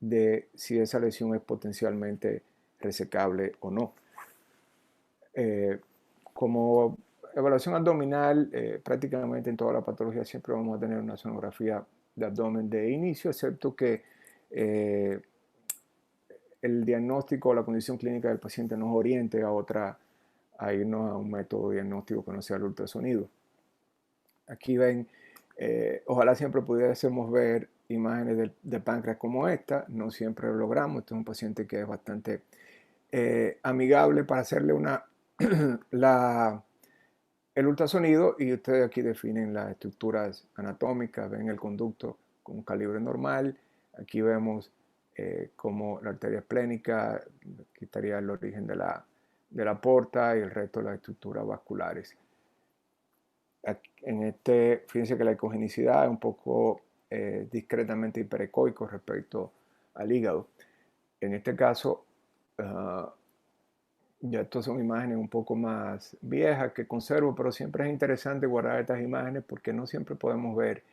de si esa lesión es potencialmente resecable o no. Como evaluación abdominal, prácticamente en toda la patología siempre vamos a tener una sonografía de abdomen de inicio, excepto que el diagnóstico o la condición clínica del paciente nos oriente a irnos a un método diagnóstico que no sea el ultrasonido. Aquí ven, ojalá siempre pudiésemos ver imágenes de páncreas como esta. No siempre lo logramos. Este es un paciente que es bastante amigable para hacerle el ultrasonido, y ustedes aquí definen las estructuras anatómicas. Ven el conducto con un calibre normal. Aquí vemos como la arteria esplénica, aquí estaría el origen de la porta y el resto de las estructuras vasculares. Fíjense que la ecogenicidad es un poco discretamente hiperecoico respecto al hígado. En este caso, ya estas son imágenes un poco más viejas que conservo, pero siempre es interesante guardar estas imágenes porque no siempre podemos ver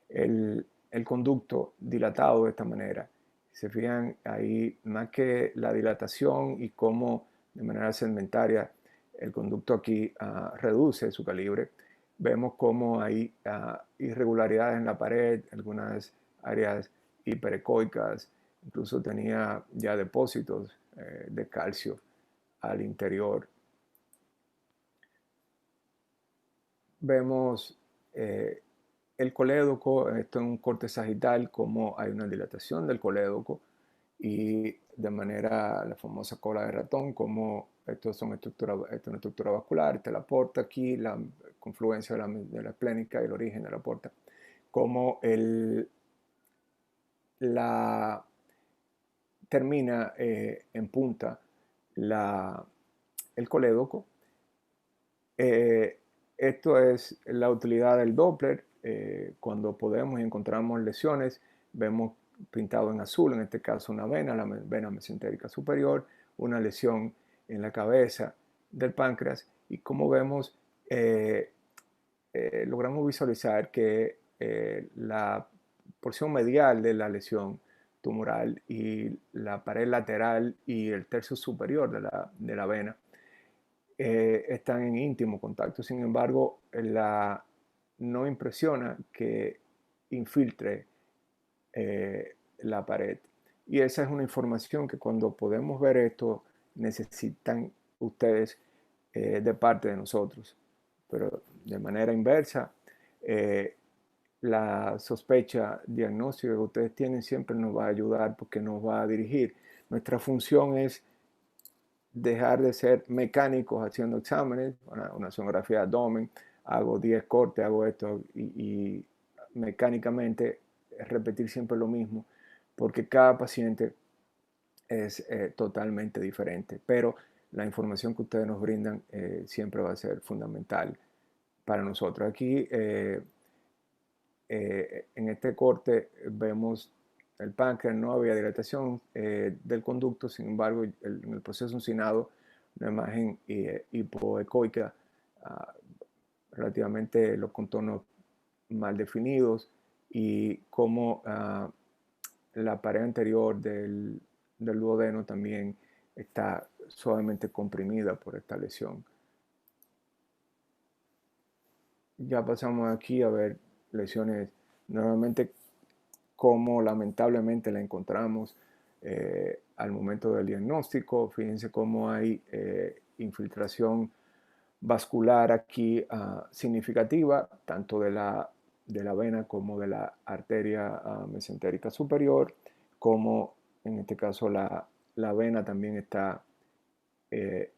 el conducto dilatado de esta manera. Se fijan ahí, más que la dilatación y cómo de manera segmentaria el conducto aquí reduce su calibre, vemos cómo hay irregularidades en la pared, algunas áreas hiperecoicas, incluso tenía ya depósitos de calcio al interior. Vemos el colédoco, esto es un corte sagital, como hay una dilatación del colédoco, y de manera la famosa cola de ratón, como esto es una estructura vascular, esta es la porta, aquí la confluencia de la esplénica y el origen de la porta, como termina en punta el colédoco. Esto es la utilidad del Doppler. Cuando podemos y encontramos lesiones, vemos pintado en azul, en este caso una vena, la vena mesentérica superior, una lesión en la cabeza del páncreas, y como vemos, logramos visualizar que la porción medial de la lesión tumoral y la pared lateral y el tercio superior de la vena están en íntimo contacto. Sin embargo, no impresiona que infiltre la pared. Y esa es una información que cuando podemos ver esto, necesitan ustedes de parte de nosotros. Pero de manera inversa, eh, la sospecha diagnóstica que ustedes tienen siempre nos va a ayudar porque nos va a dirigir. Nuestra función es dejar de ser mecánicos haciendo exámenes, una sonografía de abdomen, hago 10 cortes, hago esto y mecánicamente repetir siempre lo mismo, porque cada paciente es totalmente diferente, pero la información que ustedes nos brindan siempre va a ser fundamental para nosotros. Aquí en este corte vemos el páncreas, no había dilatación del conducto, sin embargo, en el proceso uncinado, una imagen hipoecoica, uh, relativamente los contornos mal definidos y como la pared anterior del duodeno también está suavemente comprimida por esta lesión. Ya pasamos aquí a ver lesiones normalmente como lamentablemente la encontramos al momento del diagnóstico. Fíjense cómo hay infiltración vascular aquí significativa, tanto de la vena como de la arteria mesentérica superior, como en este caso la vena también está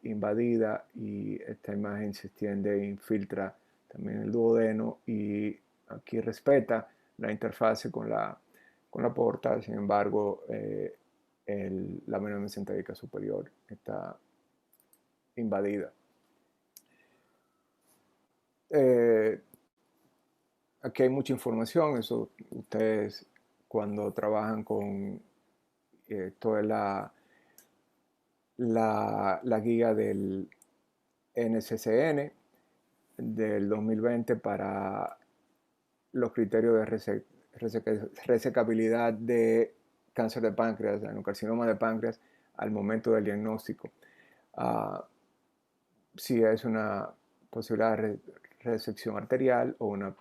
invadida y esta imagen se extiende e infiltra también el duodeno y aquí respeta la interfase con la porta, sin embargo la vena mesentérica superior está invadida. Aquí hay mucha información, eso ustedes cuando trabajan con toda la guía del NCCN del 2020 para los criterios de resecabilidad de cáncer de páncreas, de adenocarcinoma de páncreas al momento del diagnóstico. Si es una posibilidad de resección arterial o una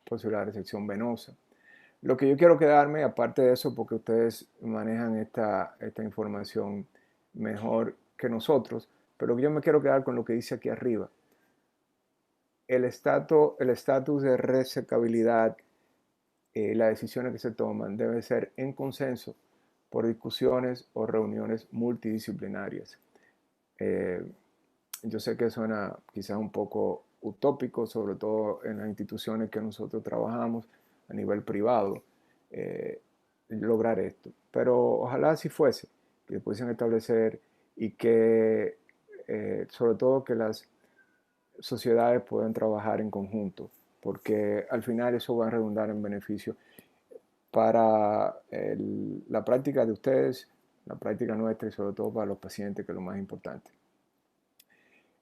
posibilidad de resección venosa. Lo que yo quiero quedarme, aparte de eso, porque ustedes manejan esta información mejor que nosotros, pero yo me quiero quedar con lo que dice aquí arriba. El estatus de resecabilidad, las decisiones que se toman deben ser en consenso por discusiones o reuniones multidisciplinarias. Yo sé que suena quizás un poco utópico, sobre todo en las instituciones que nosotros trabajamos a nivel privado, lograr esto. Pero ojalá así fuese, que pudiesen establecer y que, sobre todo, que las sociedades puedan trabajar en conjunto, porque al final eso va a redundar en beneficio para la práctica de ustedes, la práctica nuestra y sobre todo para los pacientes, que es lo más importante.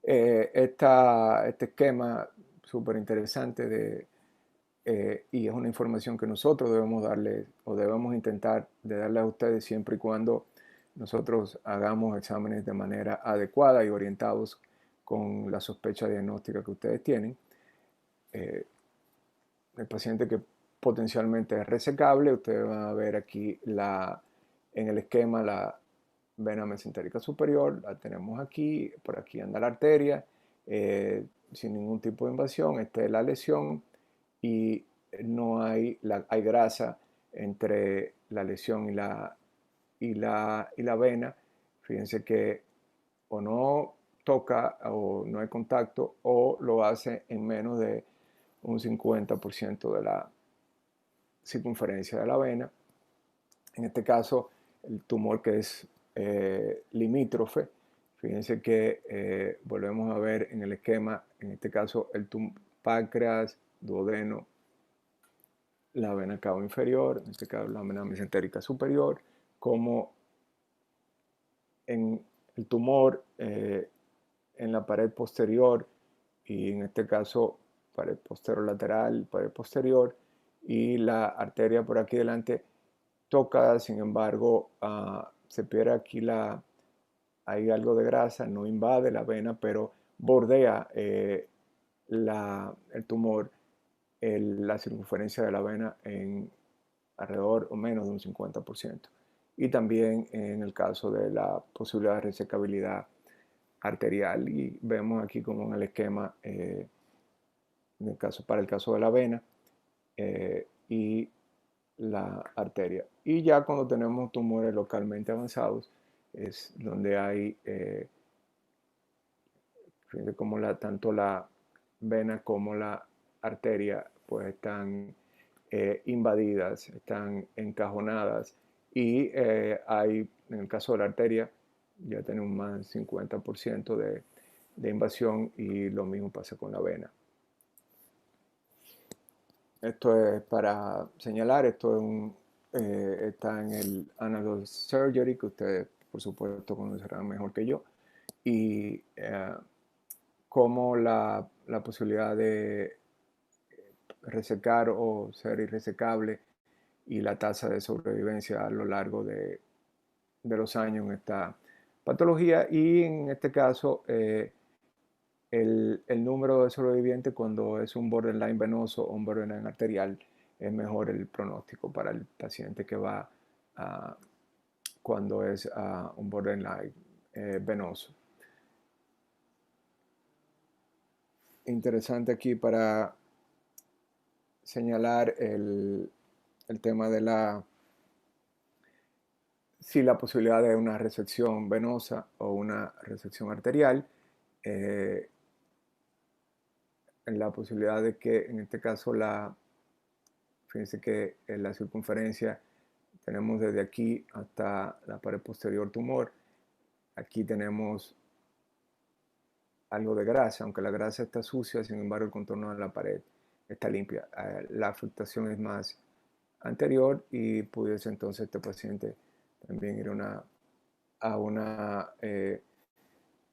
Este esquema súper interesante y es una información que nosotros debemos darle o debemos intentar de darle a ustedes siempre y cuando nosotros hagamos exámenes de manera adecuada y orientados con la sospecha diagnóstica que ustedes tienen. El paciente que potencialmente es resecable, ustedes van a ver aquí en el esquema la vena mesentérica superior, la tenemos aquí, por aquí anda la arteria, sin ningún tipo de invasión, esta es la lesión y no hay grasa entre la lesión y la vena. Fíjense que o no toca o no hay contacto o lo hace en menos de un 50% de la circunferencia de la vena. En este caso, el tumor que es limítrofe, fíjense que volvemos a ver en el esquema, en este caso el páncreas, duodeno, la vena cava inferior, en este caso la vena mesentérica superior, como en el tumor en la pared posterior y en este caso pared posterior lateral, pared posterior y la arteria por aquí delante toca, sin embargo, se pierde aquí hay algo de grasa, no invade la vena, pero bordea el tumor, la circunferencia de la vena en alrededor o menos de un 50%. Y también en el caso de la posibilidad de resecabilidad arterial. Y vemos aquí como en el esquema, para el caso de la vena y la arteria. Y ya cuando tenemos tumores localmente avanzados, es donde hay, fíjense como tanto la vena como la arteria pues están invadidas, están encajonadas y hay, en el caso de la arteria, ya tenemos más del 50% de invasión y lo mismo pasa con la vena. Esto es para señalar, está en el Annals of Surgery, que ustedes por supuesto conocerán mejor que yo, y cómo la posibilidad de resecar o ser irresecable y la tasa de sobrevivencia a lo largo de los años en esta patología, y en este caso el número de sobrevivientes cuando es un borderline venoso o un borderline arterial es mejor el pronóstico para el paciente que va cuando es un borderline venoso. Interesante aquí para señalar el tema de si la posibilidad de una resección venosa o una resección arterial, en la posibilidad de que en este caso fíjense que en la circunferencia tenemos desde aquí hasta la pared posterior tumor. Aquí tenemos algo de grasa, aunque la grasa está sucia, sin embargo el contorno de la pared está limpia. La afectación es más anterior y pudiese entonces este paciente también ir a una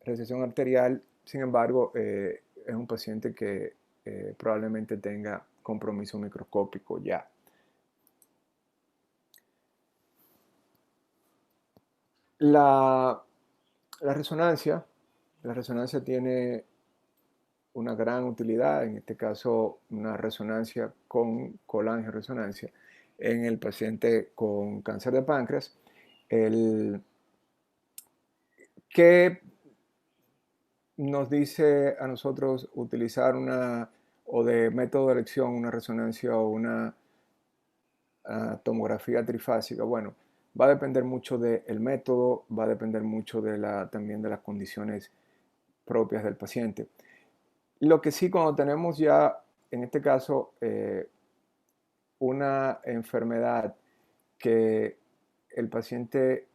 resección arterial. Sin embargo, es un paciente que probablemente tenga compromiso microscópico ya. La resonancia tiene una gran utilidad, en este caso una resonancia con colangioresonancia en el paciente con cáncer de páncreas. ¿Qué nos dice a nosotros utilizar o de método de elección, una resonancia o una tomografía trifásica? Bueno, va a depender mucho del método, va a depender mucho también de las condiciones propias del paciente. Lo que sí, cuando tenemos ya, en este caso, una enfermedad que el paciente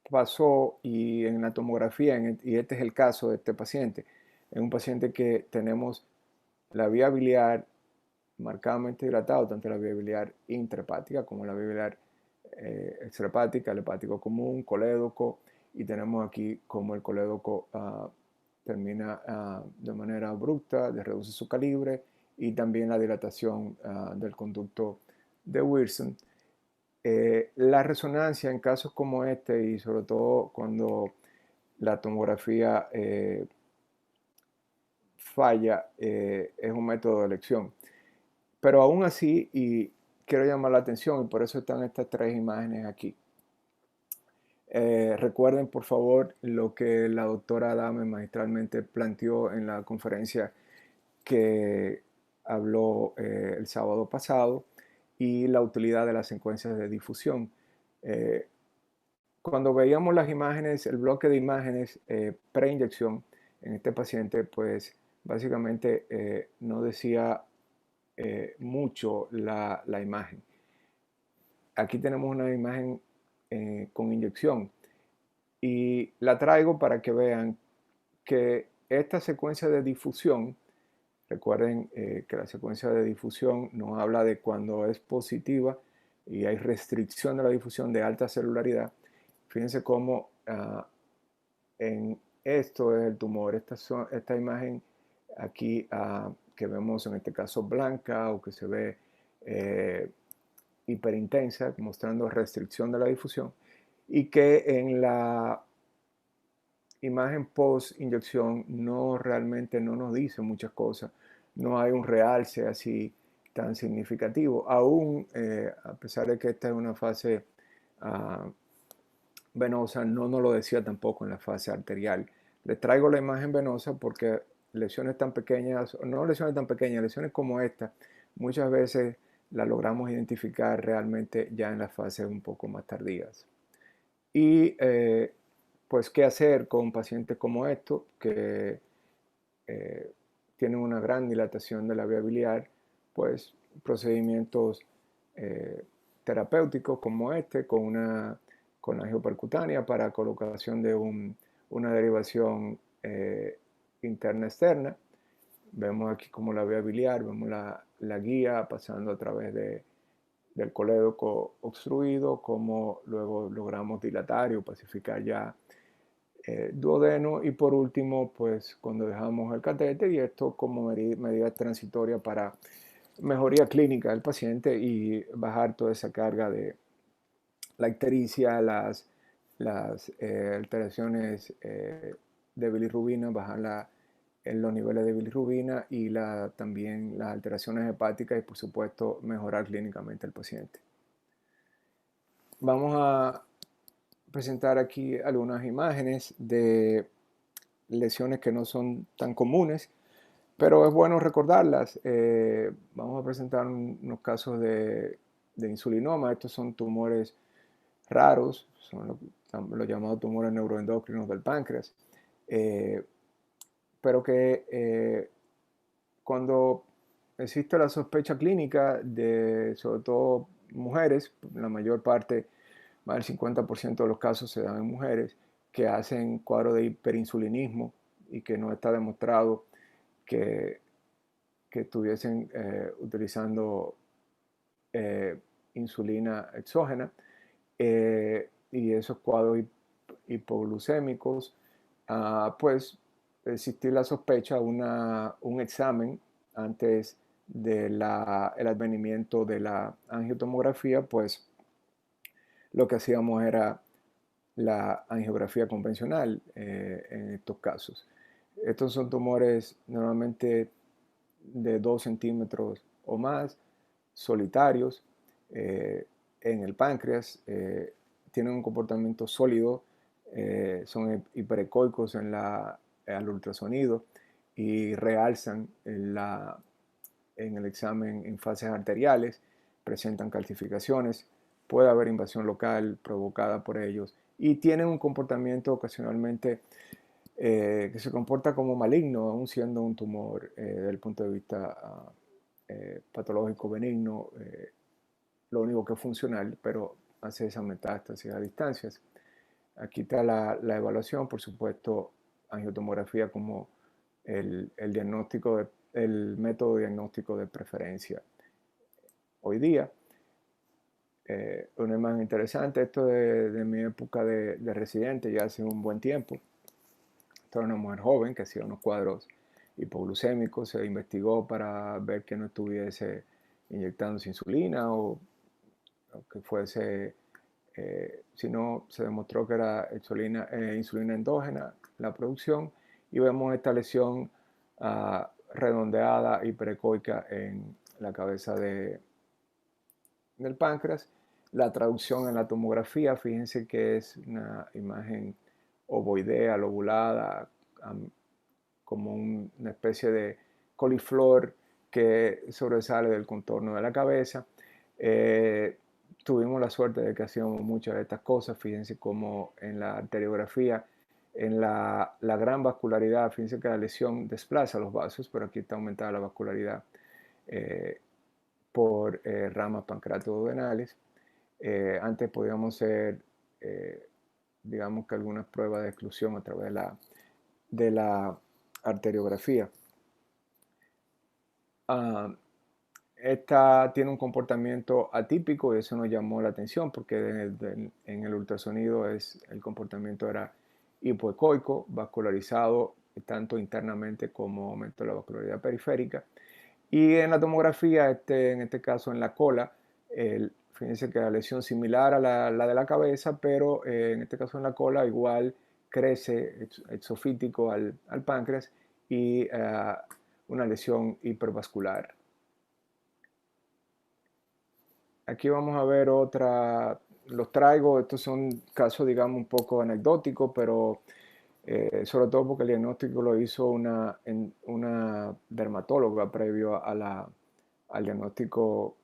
pasó y en la tomografía, y este es el caso de este paciente, es un paciente que tenemos la vía biliar marcadamente dilatado, tanto la vía biliar intrahepática como la vía biliar extrahepática, el hepático común, colédoco, y tenemos aquí como el colédoco termina de manera abrupta, reduce su calibre, y también la dilatación del conducto de Wilson. La resonancia en casos como este, y sobre todo cuando la tomografía falla, es un método de elección. Pero aún así, y quiero llamar la atención, y por eso están estas tres imágenes aquí. Recuerden, por favor, lo que la doctora Adame magistralmente planteó en la conferencia que habló el sábado pasado, y la utilidad de las secuencias de difusión. Cuando veíamos las imágenes, el bloque de imágenes preinyección en este paciente, pues básicamente no decía mucho la imagen. Aquí tenemos una imagen con inyección y la traigo para que vean que esta secuencia de difusión, recuerden que la secuencia de difusión nos habla de cuando es positiva y hay restricción de la difusión de alta celularidad. Fíjense cómo en esto es el tumor. Esta imagen aquí que vemos en este caso blanca, o que se ve hiperintensa, mostrando restricción de la difusión, y que en la imagen post inyección no realmente no nos dice muchas cosas, no hay un realce así tan significativo, aún a pesar de que esta es una fase uh, venosa, no nos lo decía tampoco en la fase arterial. Les traigo la imagen venosa porque lesiones tan pequeñas, no lesiones tan pequeñas, lesiones como esta, muchas veces la logramos identificar realmente ya en las fases un poco más tardías. Y pues qué hacer con pacientes como estos que eh, tienen una gran dilatación de la vía biliar, pues procedimientos eh, terapéuticos como este, con angiopercutánea para colocación de una derivación interna-externa. Vemos aquí como la vía biliar, vemos la guía pasando a través del colédoco obstruido, como luego logramos dilatar y pacificar ya duodeno, y por último, pues cuando dejamos el catéter, y esto como medida transitoria para mejoría clínica del paciente y bajar toda esa carga de la ictericia, las alteraciones de bilirrubina, bajar en los niveles de bilirrubina y también las alteraciones hepáticas y por supuesto mejorar clínicamente al paciente. Vamos a presentar aquí algunas imágenes de lesiones que no son tan comunes, pero es bueno recordarlas. Vamos a presentar unos casos de insulinoma. Estos son tumores raros, son los llamados tumores neuroendocrinos del páncreas, pero que cuando existe la sospecha clínica de, sobre todo mujeres, la mayor parte, más del 50% de los casos se dan en mujeres, que hacen cuadro de hiperinsulinismo y que no está demostrado que, que estuviesen utilizando insulina exógena, y esos cuadros hipoglucémicos, pues existir la sospecha, un examen antes del advenimiento de la angiotomografía, pues lo que hacíamos era la angiografía convencional en estos casos. Estos son tumores normalmente de 2 centímetros o más, solitarios, en el páncreas, tienen un comportamiento sólido, son hiperecoicos al ultrasonido y realzan en el examen en fases arteriales, presentan calcificaciones, puede haber invasión local provocada por ellos y tienen un comportamiento ocasionalmente que se comporta como maligno, aún siendo un tumor desde el punto de vista patológico benigno, lo único que es funcional, pero hace esa metástasis a distancias. Aquí está la evaluación, por supuesto, angiotomografía como el método diagnóstico de preferencia. Hoy día, una imagen interesante, esto de mi época de residente, ya hace un buen tiempo. Esta era una mujer joven que hacía unos cuadros hipoglucémicos, se investigó para ver que no estuviese inyectándose insulina o que fuese, si no, se demostró que era insulina endógena la producción, y vemos esta lesión redondeada hiperecoica en la cabeza del páncreas. La traducción en la tomografía, fíjense que es una imagen ovoidea, lobulada, como una especie de coliflor que sobresale del contorno de la cabeza. Tuvimos la suerte de que hacíamos muchas de estas cosas. Fíjense como en la arteriografía, en la gran vascularidad, fíjense que la lesión desplaza los vasos, pero aquí está aumentada la vascularidad por ramas pancreatoduodenales. Antes podíamos hacer, digamos que algunas pruebas de exclusión a través de la arteriografía. Esta tiene un comportamiento atípico y eso nos llamó la atención porque en el ultrasonido el comportamiento era hipoecoico, vascularizado tanto internamente como aumento de la vascularidad periférica. Y en la tomografía, en este caso en la cola, Fíjense que la lesión similar a la de la cabeza, pero en este caso en la cola igual crece exofítico al páncreas y una lesión hipervascular. Aquí vamos a ver otra, los traigo, estos son casos digamos un poco anecdóticos, pero sobre todo porque el diagnóstico lo hizo una dermatóloga previo al diagnóstico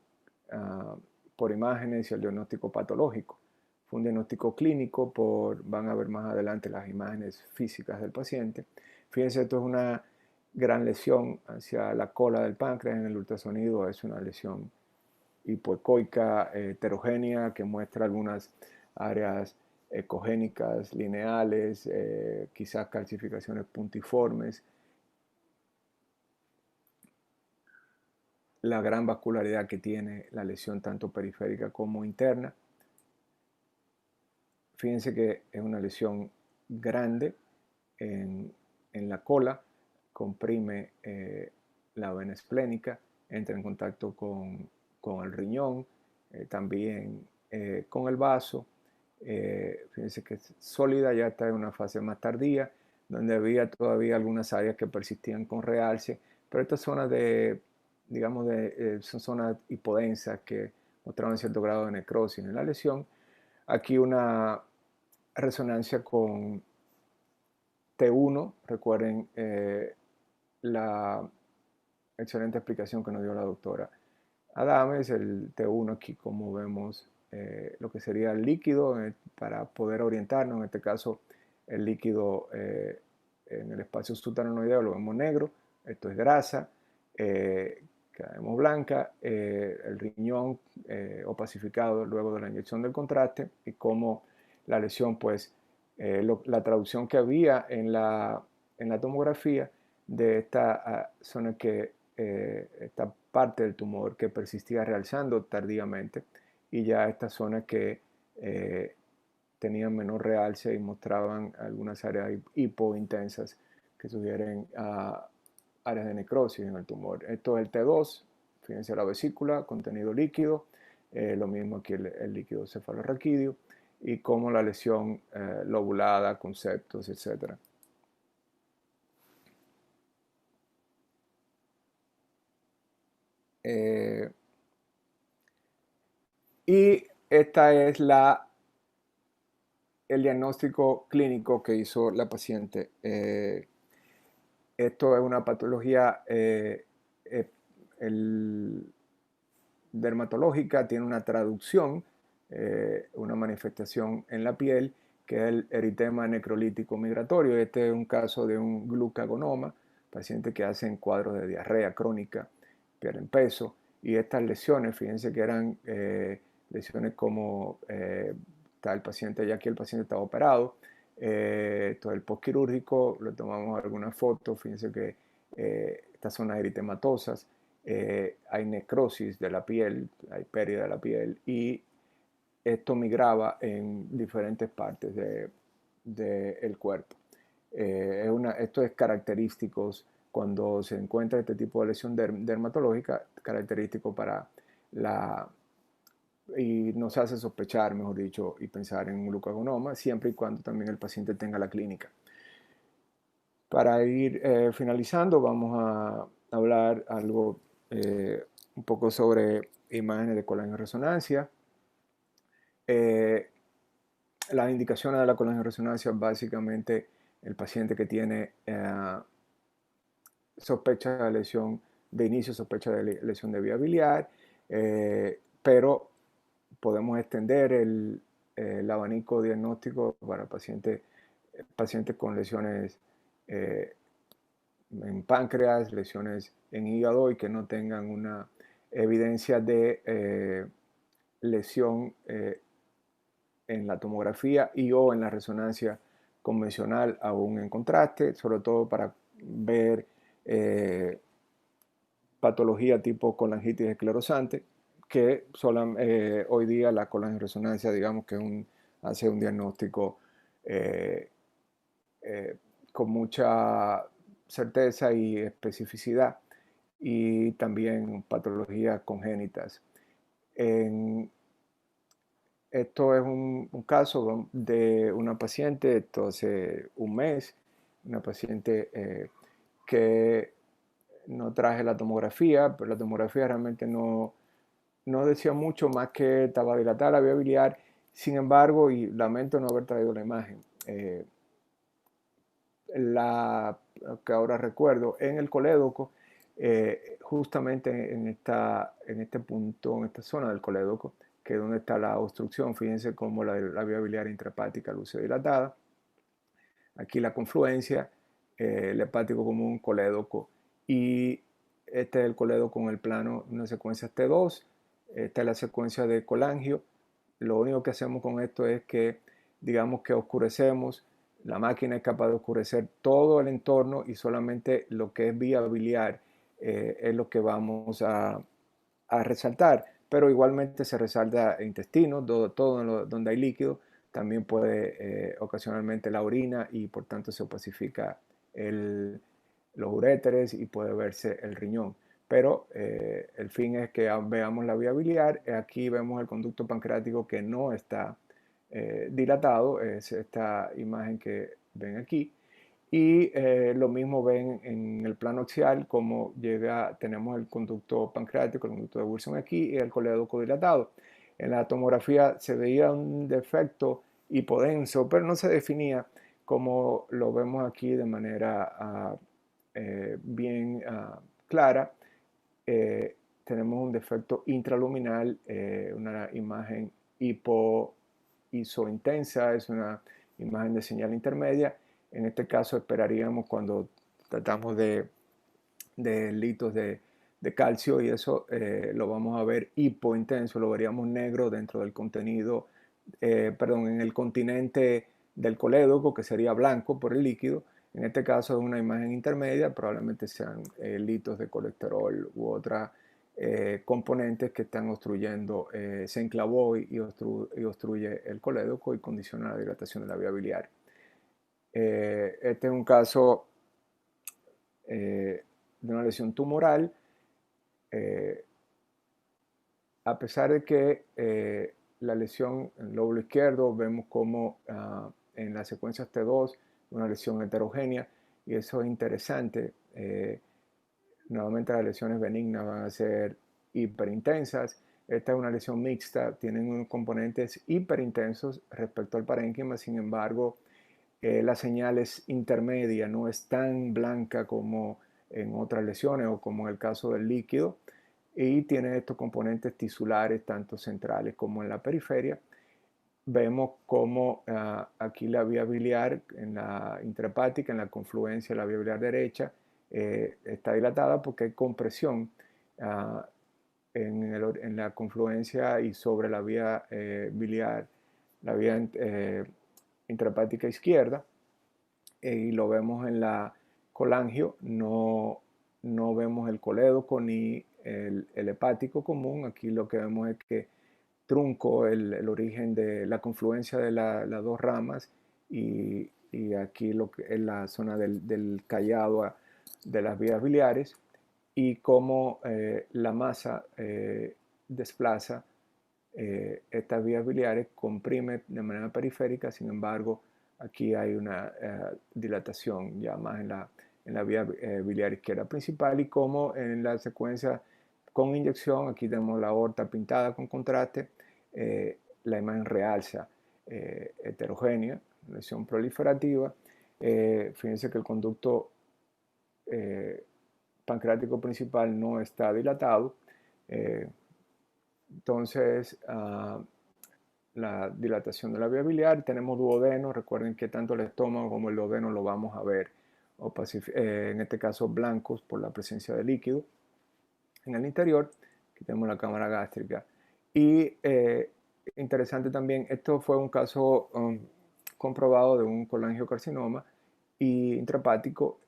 uh, por imágenes y al diagnóstico patológico. Fue un diagnóstico clínico van a ver más adelante las imágenes físicas del paciente. Fíjense, esto es una gran lesión hacia la cola del páncreas en el ultrasonido, es una lesión hipoecoica heterogénea que muestra algunas áreas ecogénicas, lineales, quizás calcificaciones puntiformes, la gran vascularidad que tiene la lesión tanto periférica como interna. Fíjense que es una lesión grande en la cola, comprime la vena esplénica, entra en contacto con el riñón, también con el vaso. Fíjense que es sólida, ya está en una fase más tardía, donde había todavía algunas áreas que persistían con realce, pero estas zonas digamos, son zonas hipodensas que mostraban cierto grado de necrosis en la lesión. Aquí una resonancia con T1, recuerden la excelente explicación que nos dio la doctora Adames, el T1 aquí como vemos lo que sería el líquido para poder orientarnos, en este caso el líquido en el espacio subaracnoideo lo vemos negro, esto es grasa, que la vemos blanca, el riñón opacificado luego de la inyección del contraste y cómo la lesión pues la traducción que había en la tomografía de esta zona esta parte del tumor que persistía realzando tardíamente y ya estas zonas que tenían menor realce y mostraban algunas áreas hipointensas que sugieren áreas de necrosis en el tumor. Esto es el T2, fíjense la vesícula, contenido líquido, lo mismo aquí el líquido cefalorraquídeo y como la lesión lobulada, conceptos, etc. Y esta es el diagnóstico clínico que hizo la paciente. Esto es una patología dermatológica, tiene una traducción, una manifestación en la piel, que es el eritema necrolítico migratorio. Este es un caso de un glucagonoma, pacientes que hacen cuadros de diarrea crónica, pierden peso, y estas lesiones, fíjense que eran lesiones como está el paciente, ya aquí el paciente estaba operado, esto es el postquirúrgico, le tomamos algunas fotos, fíjense que estas zonas eritematosas, hay necrosis de la piel, hay pérdida de la piel y esto migraba en diferentes partes del cuerpo. Esto es característico cuando se encuentra este tipo de lesión dermatológica, característico para y nos hace sospechar, mejor dicho, y pensar en un glucagonoma, siempre y cuando también el paciente tenga la clínica. Para ir finalizando, vamos a hablar algo un poco sobre imágenes de colágeno-resonancia. Las indicaciones de la colágeno-resonancia, básicamente el paciente que tiene sospecha de lesión, de inicio sospecha de lesión de vía biliar, pero podemos extender el abanico diagnóstico para pacientes con lesiones en páncreas, lesiones en hígado y que no tengan una evidencia de lesión en la tomografía y o en la resonancia convencional aún en contraste, sobre todo para ver patología tipo colangitis esclerosante, que hoy día la colangiresonancia, digamos que hace un diagnóstico eh, con mucha certeza y especificidad, y también patologías congénitas. En esto es un caso de una paciente, esto hace un mes, una paciente que no traje la tomografía, pero la tomografía realmente no decía mucho más que estaba dilatada la vía biliar. Sin embargo, y lamento no haber traído la imagen, la que ahora recuerdo, en el colédoco, justamente en este punto, en esta zona del colédoco, que es donde está la obstrucción, fíjense cómo la vía biliar intrahepática luce dilatada. Aquí la confluencia, el hepático común, colédoco, y este es el colédoco con el plano, una secuencia T2, esta es la secuencia de colangio. Lo único que hacemos con esto es que, digamos que oscurecemos, la máquina es capaz de oscurecer todo el entorno y solamente lo que es vía biliar es lo que vamos a resaltar, pero igualmente se resalta el intestino, todo donde hay líquido, también puede ocasionalmente la orina y por tanto se opacifica los uréteres y puede verse el riñón. Pero el fin es que veamos la vía biliar. Aquí vemos el conducto pancreático que no está dilatado, es esta imagen que ven aquí. Y lo mismo ven en el plano axial, como tenemos el conducto pancreático, el conducto de Wilson aquí y el colédoco dilatado. En la tomografía se veía un defecto hipodenso, pero no se definía como lo vemos aquí de manera bien clara. Tenemos un defecto intraluminal, una imagen hipoisointensa, es una imagen de señal intermedia. En este caso esperaríamos cuando tratamos de litos de calcio y eso lo vamos a ver hipointenso, lo veríamos negro dentro del contenido, perdón, en el continente del colédoco que sería blanco por el líquido. En este caso es una imagen intermedia, probablemente sean litos de colesterol u otras componentes que están obstruyendo, se enclavó y obstruye el colédoco y condiciona la dilatación de la vía biliar. Este es un caso de una lesión tumoral, eh, a pesar de que la lesión en el lóbulo izquierdo vemos como en las secuencias T2 una lesión heterogénea y eso es interesante. Nuevamente las lesiones benignas van a ser hiperintensas. Esta es una lesión mixta, tienen unos componentes hiperintensos respecto al parénquima, sin embargo, la señal es intermedia, no es tan blanca como en otras lesiones o como en el caso del líquido, y tiene estos componentes tisulares tanto centrales como en la periferia. Vemos cómo aquí la vía biliar en la intrahepática, en la confluencia de la vía biliar derecha, está dilatada porque hay compresión uh, en la confluencia y sobre la vía biliar, la vía intrahepática izquierda, y lo vemos en la colangio, no vemos el colédoco ni el hepático común. Aquí lo que vemos es que trunco el origen de la confluencia de las dos ramas y aquí lo que es la zona del callado de las vías biliares y cómo la masa desplaza estas vías biliares, comprime de manera periférica. Sin embargo, aquí hay una dilatación ya más en la vía biliar izquierda principal y como en la secuencia con inyección, aquí tenemos la aorta pintada con contraste, la imagen realza heterogénea, lesión proliferativa. Fíjense que el conducto pancreático principal no está dilatado. Entonces, la dilatación de la vía biliar, tenemos duodeno, recuerden que tanto el estómago como el duodeno lo vamos a ver, en este caso blancos por la presencia de líquido. En el interior, aquí tenemos la cámara gástrica. Y interesante también, esto fue un caso comprobado de un colangiocarcinoma y intrahepático,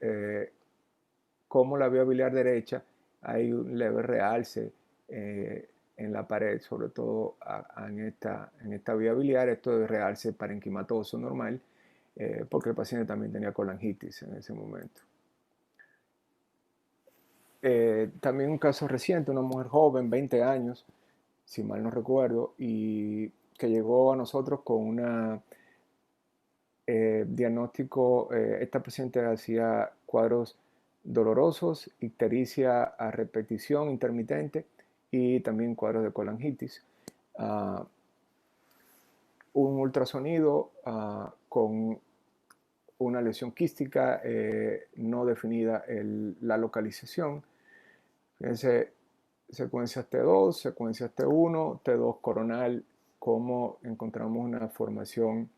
como la vía biliar derecha hay un leve realce en la pared, sobre todo en esta vía biliar. Esto es realce parenquimatoso normal, porque el paciente también tenía colangitis en ese momento. También un caso reciente, una mujer joven, 20 años, si mal no recuerdo, y que llegó a nosotros con una diagnóstico. Esta paciente hacía cuadros dolorosos, ictericia a repetición intermitente y también cuadros de colangitis. Uh, un ultrasonido con una lesión quística no definida la localización. Fíjense, secuencias T2, secuencias T1, T2 coronal, como encontramos una formación,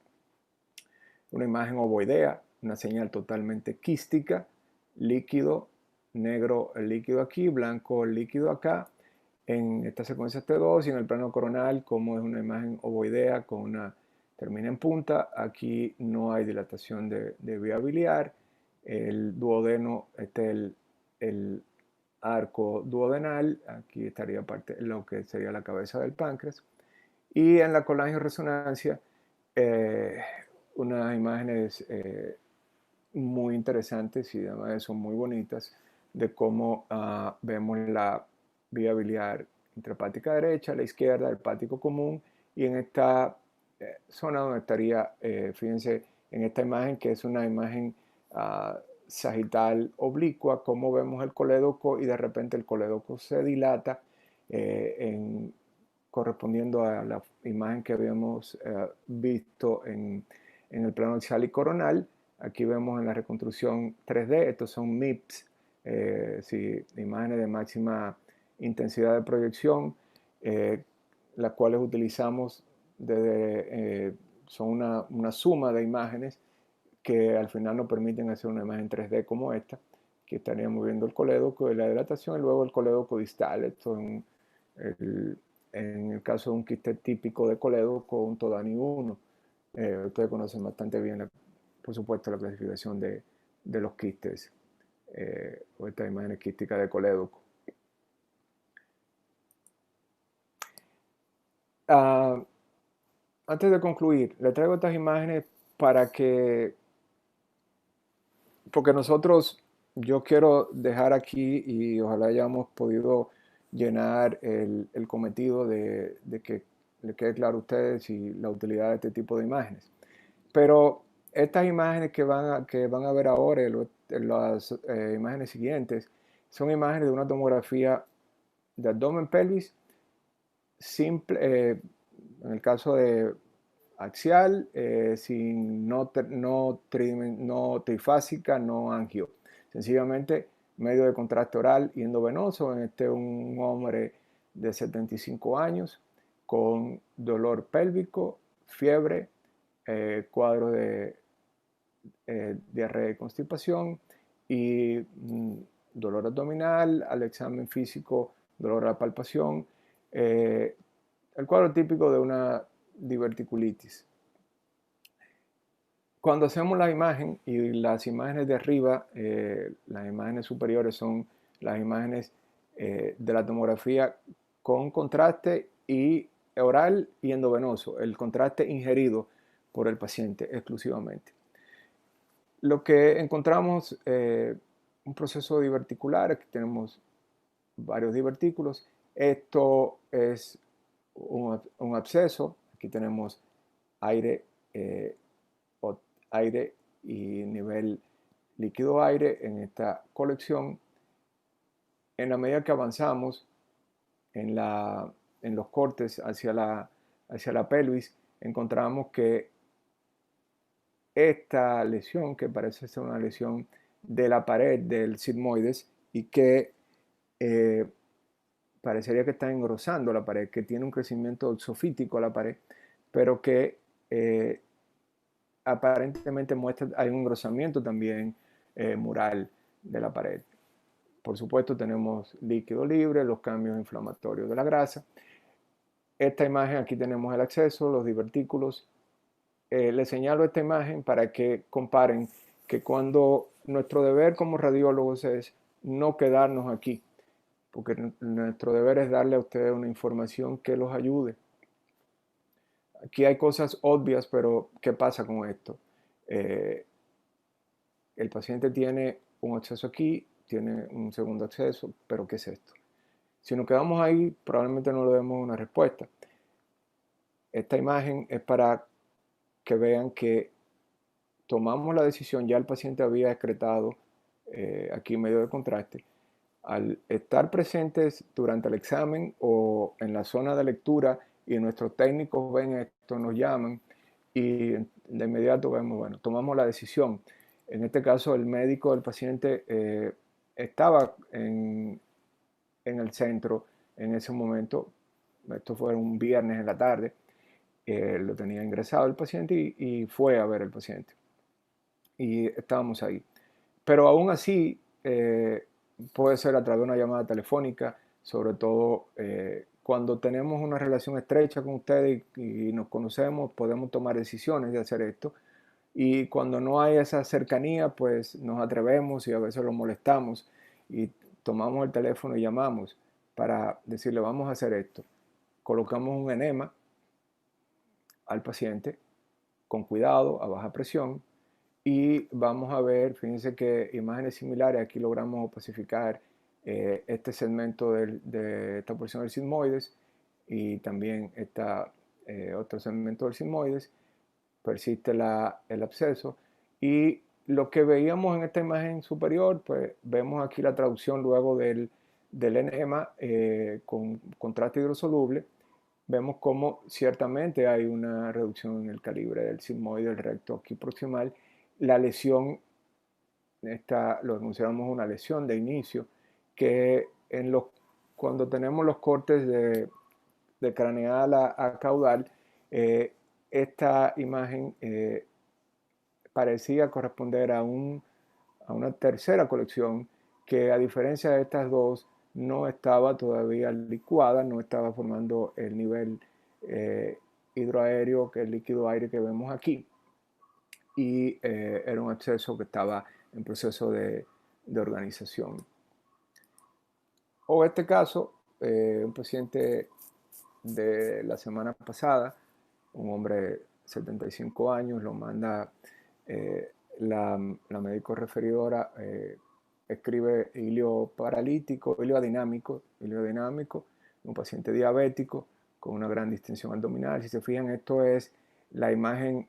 una imagen ovoidea, una señal totalmente quística, líquido, negro el líquido aquí, blanco el líquido acá, en esta secuencia T2 y en el plano coronal, como es una imagen ovoidea con una termina en punta, aquí no hay dilatación de vía biliar, el duodeno, el arco duodenal, aquí estaría parte lo que sería la cabeza del páncreas, y en la colangioresonancia, unas imágenes muy interesantes y además son muy bonitas de cómo vemos la vía biliar intrahepática derecha, a la izquierda, el hepático común, y en esta zona donde estaría, fíjense en esta imagen que es una imagen sagital oblicua, cómo vemos el colédoco y de repente el colédoco se dilata correspondiendo a la imagen que habíamos visto en el plano axial y coronal. Aquí vemos en la reconstrucción 3D, estos son MIPS, sí, imágenes de máxima intensidad de proyección, las cuales utilizamos son una suma de imágenes que al final nos permiten hacer una imagen 3D como esta, que estaríamos viendo el colédoco de la dilatación y luego el colédoco distal. Esto en el caso de un quiste típico de colédoco, un Todani 1. Ustedes conocen bastante bien, por supuesto, la clasificación de los quistes o estas imágenes quísticas de colédoco. Antes de concluir, les traigo estas imágenes para que, porque yo quiero dejar aquí y ojalá hayamos podido llenar el cometido de que le quede claro a ustedes y la utilidad de este tipo de imágenes. Pero estas imágenes que van a ver ahora, las imágenes siguientes, son imágenes de una tomografía de abdomen pelvis simple, en el caso de axial, sin, no trifásica, no angio. Sencillamente medio de contraste oral y endovenoso. En un hombre de 75 años con dolor pélvico, fiebre, cuadro de diarrea y constipación y dolor abdominal, al examen físico, dolor a la palpación, el cuadro típico de una diverticulitis. Cuando hacemos la imagen y las imágenes de arriba, las imágenes superiores son las imágenes de la tomografía con contraste y oral y endovenoso, el contraste ingerido por el paciente exclusivamente. Lo que encontramos, un proceso diverticular, aquí tenemos varios divertículos. Esto es un absceso, aquí tenemos aire, aire y nivel líquido-aire en esta colección. En la medida que avanzamos en los cortes hacia la pelvis, encontramos que esta lesión, que parece ser una lesión de la pared del sigmoides y que parecería que está engrosando la pared, que tiene un crecimiento exofítico a la pared, pero que aparentemente hay un engrosamiento también mural de la pared. Por supuesto tenemos líquido libre, los cambios inflamatorios de la grasa. Esta imagen, aquí tenemos el acceso, los divertículos. Les señalo esta imagen para que comparen que cuando nuestro deber como radiólogos es no quedarnos aquí, porque nuestro deber es darle a ustedes una información que los ayude. Aquí hay cosas obvias, pero ¿qué pasa con esto? El paciente tiene un acceso aquí, tiene un segundo acceso, pero ¿qué es esto? Si nos quedamos ahí, probablemente no le demos una respuesta. esta imagen es para que vean que tomamos la decisión, ya el paciente había excretado aquí medio de contraste. Al estar presentes durante el examen o en la zona de lectura y nuestros técnicos ven esto, nos llaman y de inmediato vemos, bueno, tomamos la decisión. En este caso, el médico del paciente estaba en el centro en ese momento. Esto fue un viernes en la tarde. Lo tenía ingresado el paciente y fue a ver el paciente. Y estábamos ahí. Pero aún así, puede ser a través de una llamada telefónica, sobre todo cuando tenemos una relación estrecha con ustedes y nos conocemos, podemos tomar decisiones de hacer esto. Y cuando no hay esa cercanía, pues nos atrevemos y a veces lo molestamos y tomamos el teléfono y llamamos para decirle vamos a hacer esto. Colocamos un enema al paciente con cuidado, a baja presión, y vamos a ver, fíjense que imágenes similares, aquí logramos opacificar este segmento de esta porción del sigmoides y también otro segmento del sigmoides, persiste el absceso y lo que veíamos en esta imagen superior, pues vemos aquí la traducción luego del enema con contraste hidrosoluble. Vemos cómo ciertamente hay una reducción en el calibre del sigmoide del recto aquí proximal. La lesión, lo consideramos una lesión de inicio, que cuando tenemos los cortes de craneal a caudal, esta imagen parecía corresponder a una tercera colección que, a diferencia de estas dos, no estaba todavía licuada, no estaba formando el nivel hidroaéreo, que es el líquido aire que vemos aquí, y era un absceso que estaba en proceso de organización. O este caso, un paciente de la semana pasada, un hombre de 75 años, lo manda la médico referidora, escribe hilio paralítico, hilio adinámico, un paciente diabético con una gran distensión abdominal. Si se fijan, esto es la imagen,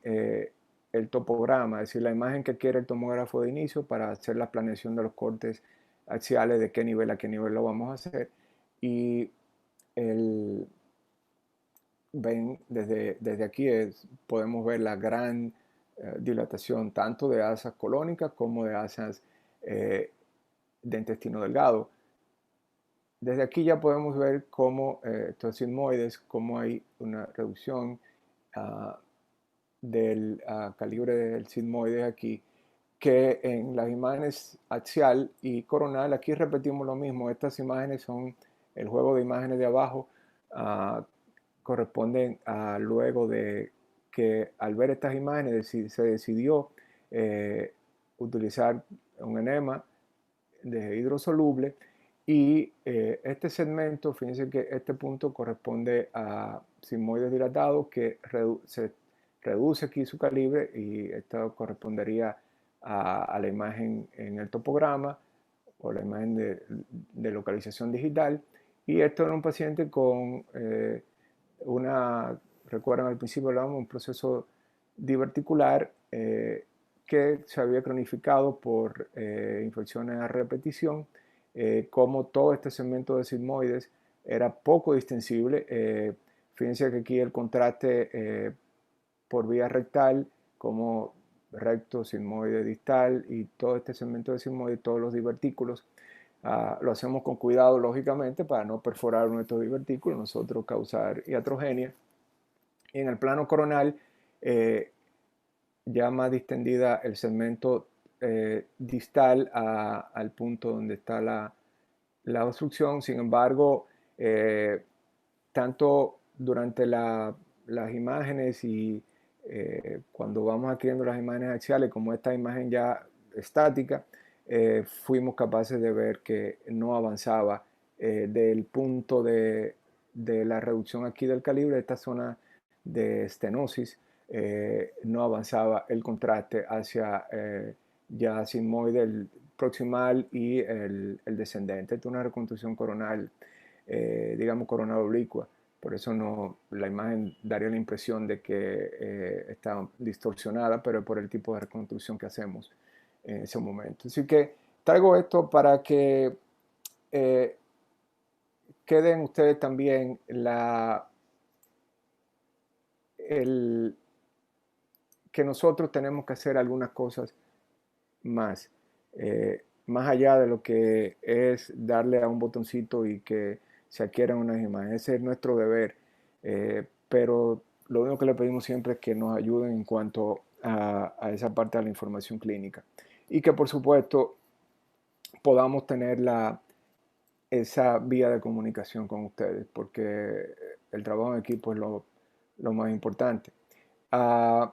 el topograma, es decir, la imagen que quiere el tomógrafo de inicio para hacer la planeación de los cortes axiales, de qué nivel a qué nivel lo vamos a hacer. Y ven desde aquí podemos ver la gran dilatación tanto de asas colónicas como de asas de intestino delgado. Desde aquí ya podemos ver cómo estos sigmoides, cómo hay una reducción del calibre del sigmoide aquí, que en las imágenes axial y coronal, aquí repetimos lo mismo. Estas imágenes son el juego de imágenes de abajo, corresponden a luego de que al ver estas imágenes se decidió utilizar un enema de hidrosoluble y este segmento, fíjense que este punto corresponde a sigmoides dilatados que se reduce aquí su calibre y esto correspondería a la imagen en el topograma o la imagen de localización digital. Y esto era un paciente con recuerdan al principio hablábamos, un proceso diverticular que se había cronificado por infecciones a repetición, como todo este segmento de sigmoides era poco distensible. Fíjense que aquí el contraste por vía rectal, como recto, sigmoide distal y todo este segmento de sigmoide, todos los divertículos. Lo hacemos con cuidado, lógicamente, para no perforar nuestros divertículos, nosotros causar iatrogenia. Y en el plano coronal, ya más distendida el segmento distal al punto donde está la obstrucción. Sin embargo, tanto durante las imágenes y cuando vamos adquiriendo las imágenes axiales, como esta imagen ya estática, fuimos capaces de ver que no avanzaba del punto de la reducción aquí del calibre, de esta zona de estenosis, no avanzaba el contraste hacia ya sigmoide, el proximal y el descendente. Esta es una reconstrucción coronal, digamos coronal oblicua, Por eso la imagen daría la impresión de que está distorsionada, pero es por el tipo de reconstrucción que hacemos en ese momento. Así que traigo esto para que eh, queden ustedes también el, que nosotros tenemos que hacer algunas cosas más, más allá de lo que es darle a un botoncito y que se adquieran unas imágenes. Ese es nuestro deber, pero lo único que le pedimos siempre es que nos ayuden en cuanto a esa parte de la información clínica y que por supuesto podamos tener esa vía de comunicación con ustedes, porque el trabajo en equipo es lo más importante. Uh,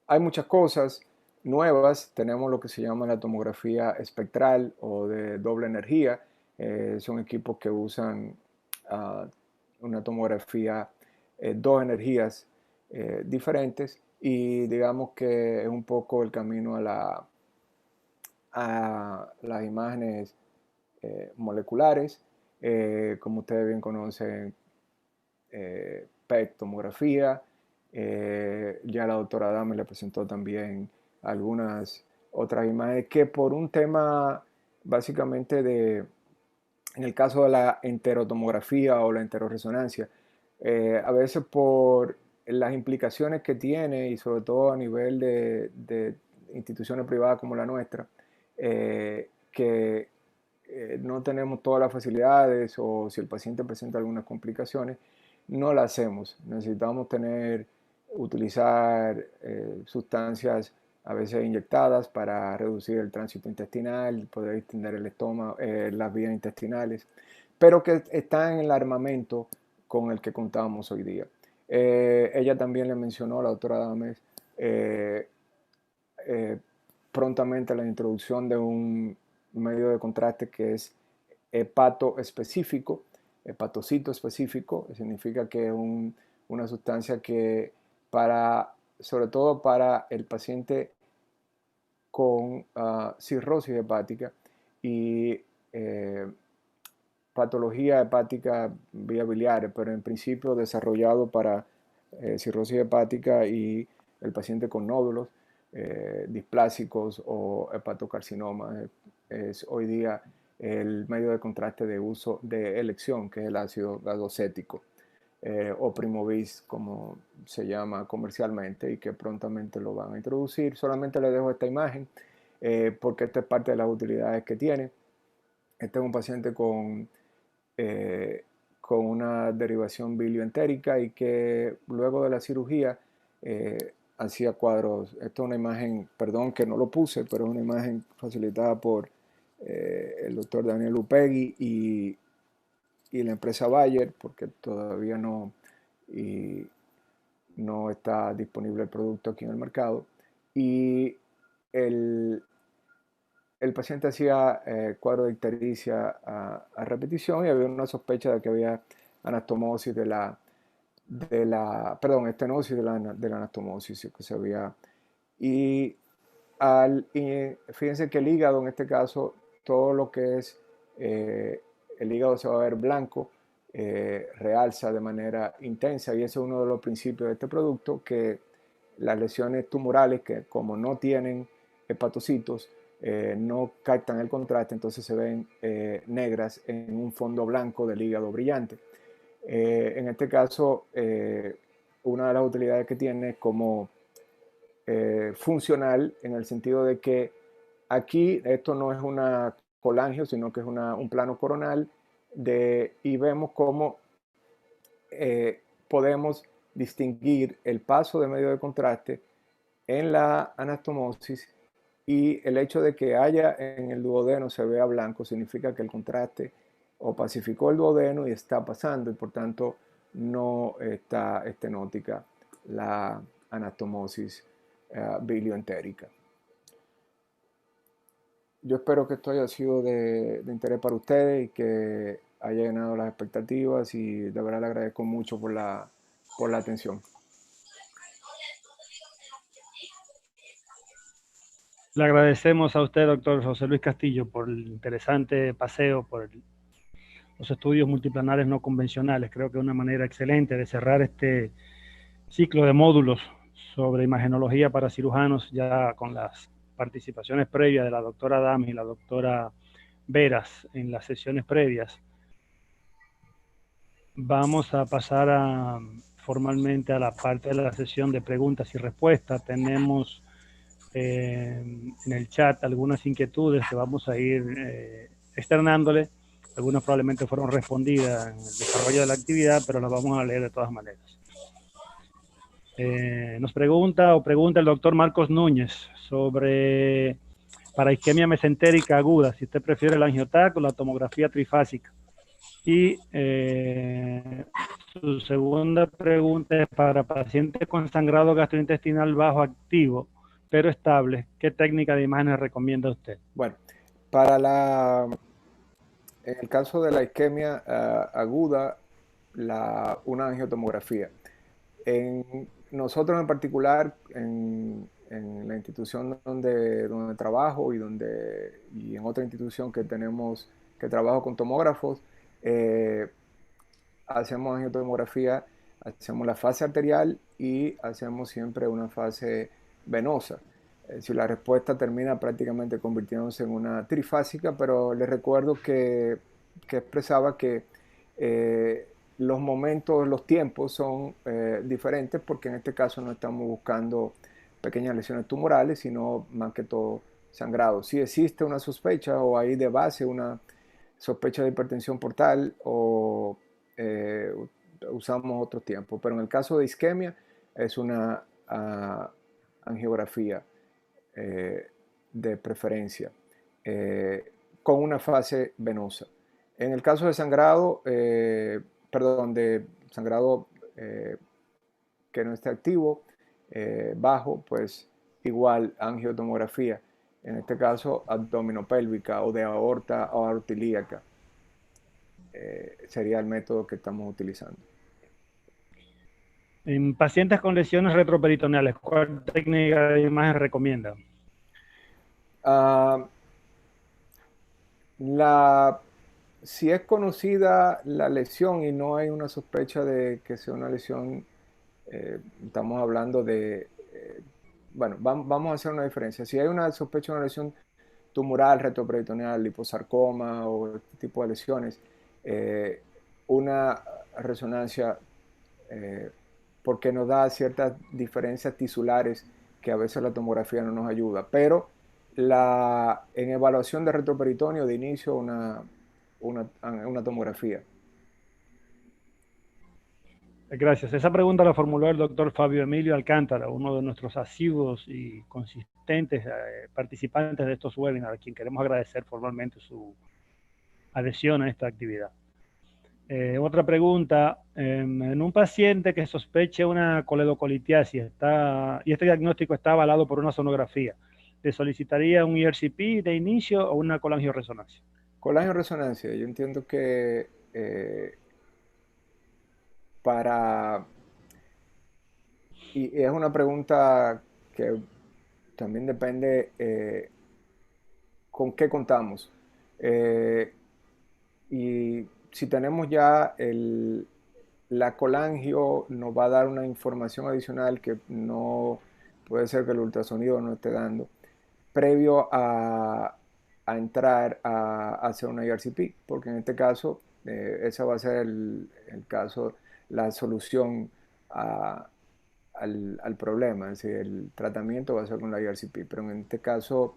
Hay muchas cosas nuevas. Tenemos lo que se llama la tomografía espectral o de doble energía. Son equipos que usan una tomografía, dos energías diferentes, y digamos que es un poco el camino a las imágenes moleculares. Como ustedes bien conocen, PET, tomografía. Ya la doctora Adame le presentó también algunas otras imágenes que por un tema básicamente en el caso de la enterotomografía o la enteroresonancia, a veces por las implicaciones que tiene y sobre todo a nivel de instituciones privadas como la nuestra, que no tenemos todas las facilidades o si el paciente presenta algunas complicaciones, no la hacemos. Necesitamos utilizar sustancias a veces inyectadas para reducir el tránsito intestinal, poder extender el estómago, las vías intestinales, pero que están en el armamento con el que contamos hoy día. Ella también le mencionó, la doctora Dames, eh, eh, prontamente la introducción de un medio de contraste que es hepato específico, hepatocito específico, que significa que es una sustancia que sobre todo para el paciente con cirrosis hepática y patología hepática vía biliar, pero en principio desarrollado para cirrosis hepática y el paciente con nódulos displásicos o hepatocarcinoma. Es hoy día el medio de contraste de uso de elección, que es el ácido gadocético, o Primovis, como se llama comercialmente, y que prontamente lo van a introducir. Solamente les dejo esta imagen porque esta es parte de las utilidades que tiene. Este es un paciente eh, con una derivación bilioentérica y que luego de la cirugía hacía cuadros. Esta es una imagen, perdón que no lo puse, pero es una imagen facilitada por el doctor Daniel Upegui y la empresa Bayer, porque todavía no está disponible el producto aquí en el mercado. Y el, el paciente hacía cuadro de ictericia a repetición y había una sospecha de que había anastomosis estenosis de la anastomosis que se había. Y fíjense que el hígado, en este caso, todo lo que es el hígado se va a ver blanco, realza de manera intensa, y ese es uno de los principios de este producto, que las lesiones tumorales, que como no tienen hepatocitos, no captan el contraste, entonces se ven negras en un fondo blanco del hígado brillante. En este caso, una de las utilidades que tiene es como funcional, en el sentido de que aquí esto no es una colangio, sino que es un plano coronal, y vemos cómo podemos distinguir el paso de medio de contraste en la anastomosis, y el hecho de que haya en el duodeno se vea blanco significa que el contraste opacificó el duodeno y está pasando, y por tanto no está estenótica la anastomosis bilioentérica. Yo espero que esto haya sido de interés para ustedes y que haya llenado las expectativas, y de verdad le agradezco mucho por la atención. Le agradecemos a usted, doctor José Luis Castillo, por el interesante paseo por los estudios multiplanares no convencionales. Creo que es una manera excelente de cerrar este ciclo de módulos sobre imagenología para cirujanos, ya con las participaciones previas de la doctora Dami y la doctora Veras en las sesiones previas. Vamos a pasar formalmente a la parte de la sesión de preguntas y respuestas. Tenemos en el chat algunas inquietudes que vamos a ir externándole. Algunas probablemente fueron respondidas en el desarrollo de la actividad, pero las vamos a leer de todas maneras. Nos pregunta el doctor Marcos Núñez sobre para isquemia mesentérica aguda, si usted prefiere la angiotac o la tomografía trifásica. Y su segunda pregunta es para pacientes con sangrado gastrointestinal bajo activo, pero estable, ¿qué técnica de imágenes recomienda usted? Bueno, en el caso de la isquemia aguda, una angiotomografía. Nosotros en particular, en la institución donde trabajo y en otra institución que trabajo con tomógrafos, eh, hacemos angiotomografía, hacemos la fase arterial y hacemos siempre una fase venosa. Si la respuesta termina prácticamente convirtiéndose en una trifásica, pero les recuerdo que expresaba que los momentos, los tiempos son diferentes porque en este caso no estamos buscando pequeñas lesiones tumorales, sino más que todo sangrado. Si existe una sospecha o hay de base una sospecha de hipertensión portal o eh, usamos otro tiempo. Pero en el caso de isquemia es una angiografía de preferencia con una fase venosa. En el caso de sangrado, perdón, de sangrado que no esté activo, bajo, pues igual angiotomografía. En este caso, abdominopélvica o de aorta o aortilíaca sería el método que estamos utilizando. En pacientes con lesiones retroperitoneales, ¿cuál técnica de imagen recomienda? Uh, si es conocida la lesión y no hay una sospecha de que sea una lesión, estamos hablando de, bueno, vamos a hacer una diferencia. Si hay una sospecha de una lesión tumoral, retroperitoneal, liposarcoma o este tipo de lesiones, una resonancia porque nos da ciertas diferencias tisulares que a veces la tomografía no nos ayuda. Pero en evaluación de retroperitoneo de inicio una tomografía. Gracias. Esa pregunta la formuló el doctor Fabio Emilio Alcántara, uno de nuestros asiduos y consistentes participantes de estos webinars, a quien queremos agradecer formalmente su adhesión a esta actividad. Otra pregunta, en un paciente que sospeche una coledocolitiasis y este diagnóstico está avalado por una sonografía, ¿le solicitaría un ERCP de inicio o una colangioresonancia? Colangioresonancia, yo entiendo que para, y es una pregunta que también depende con qué contamos. Y si tenemos ya la colangio, nos va a dar una información adicional que no puede ser que el ultrasonido no esté dando, previo a entrar a hacer una IRCP, porque en este caso, ese va a ser el caso, la solución al problema, es decir, el tratamiento va a ser con la IRCP, pero en este caso,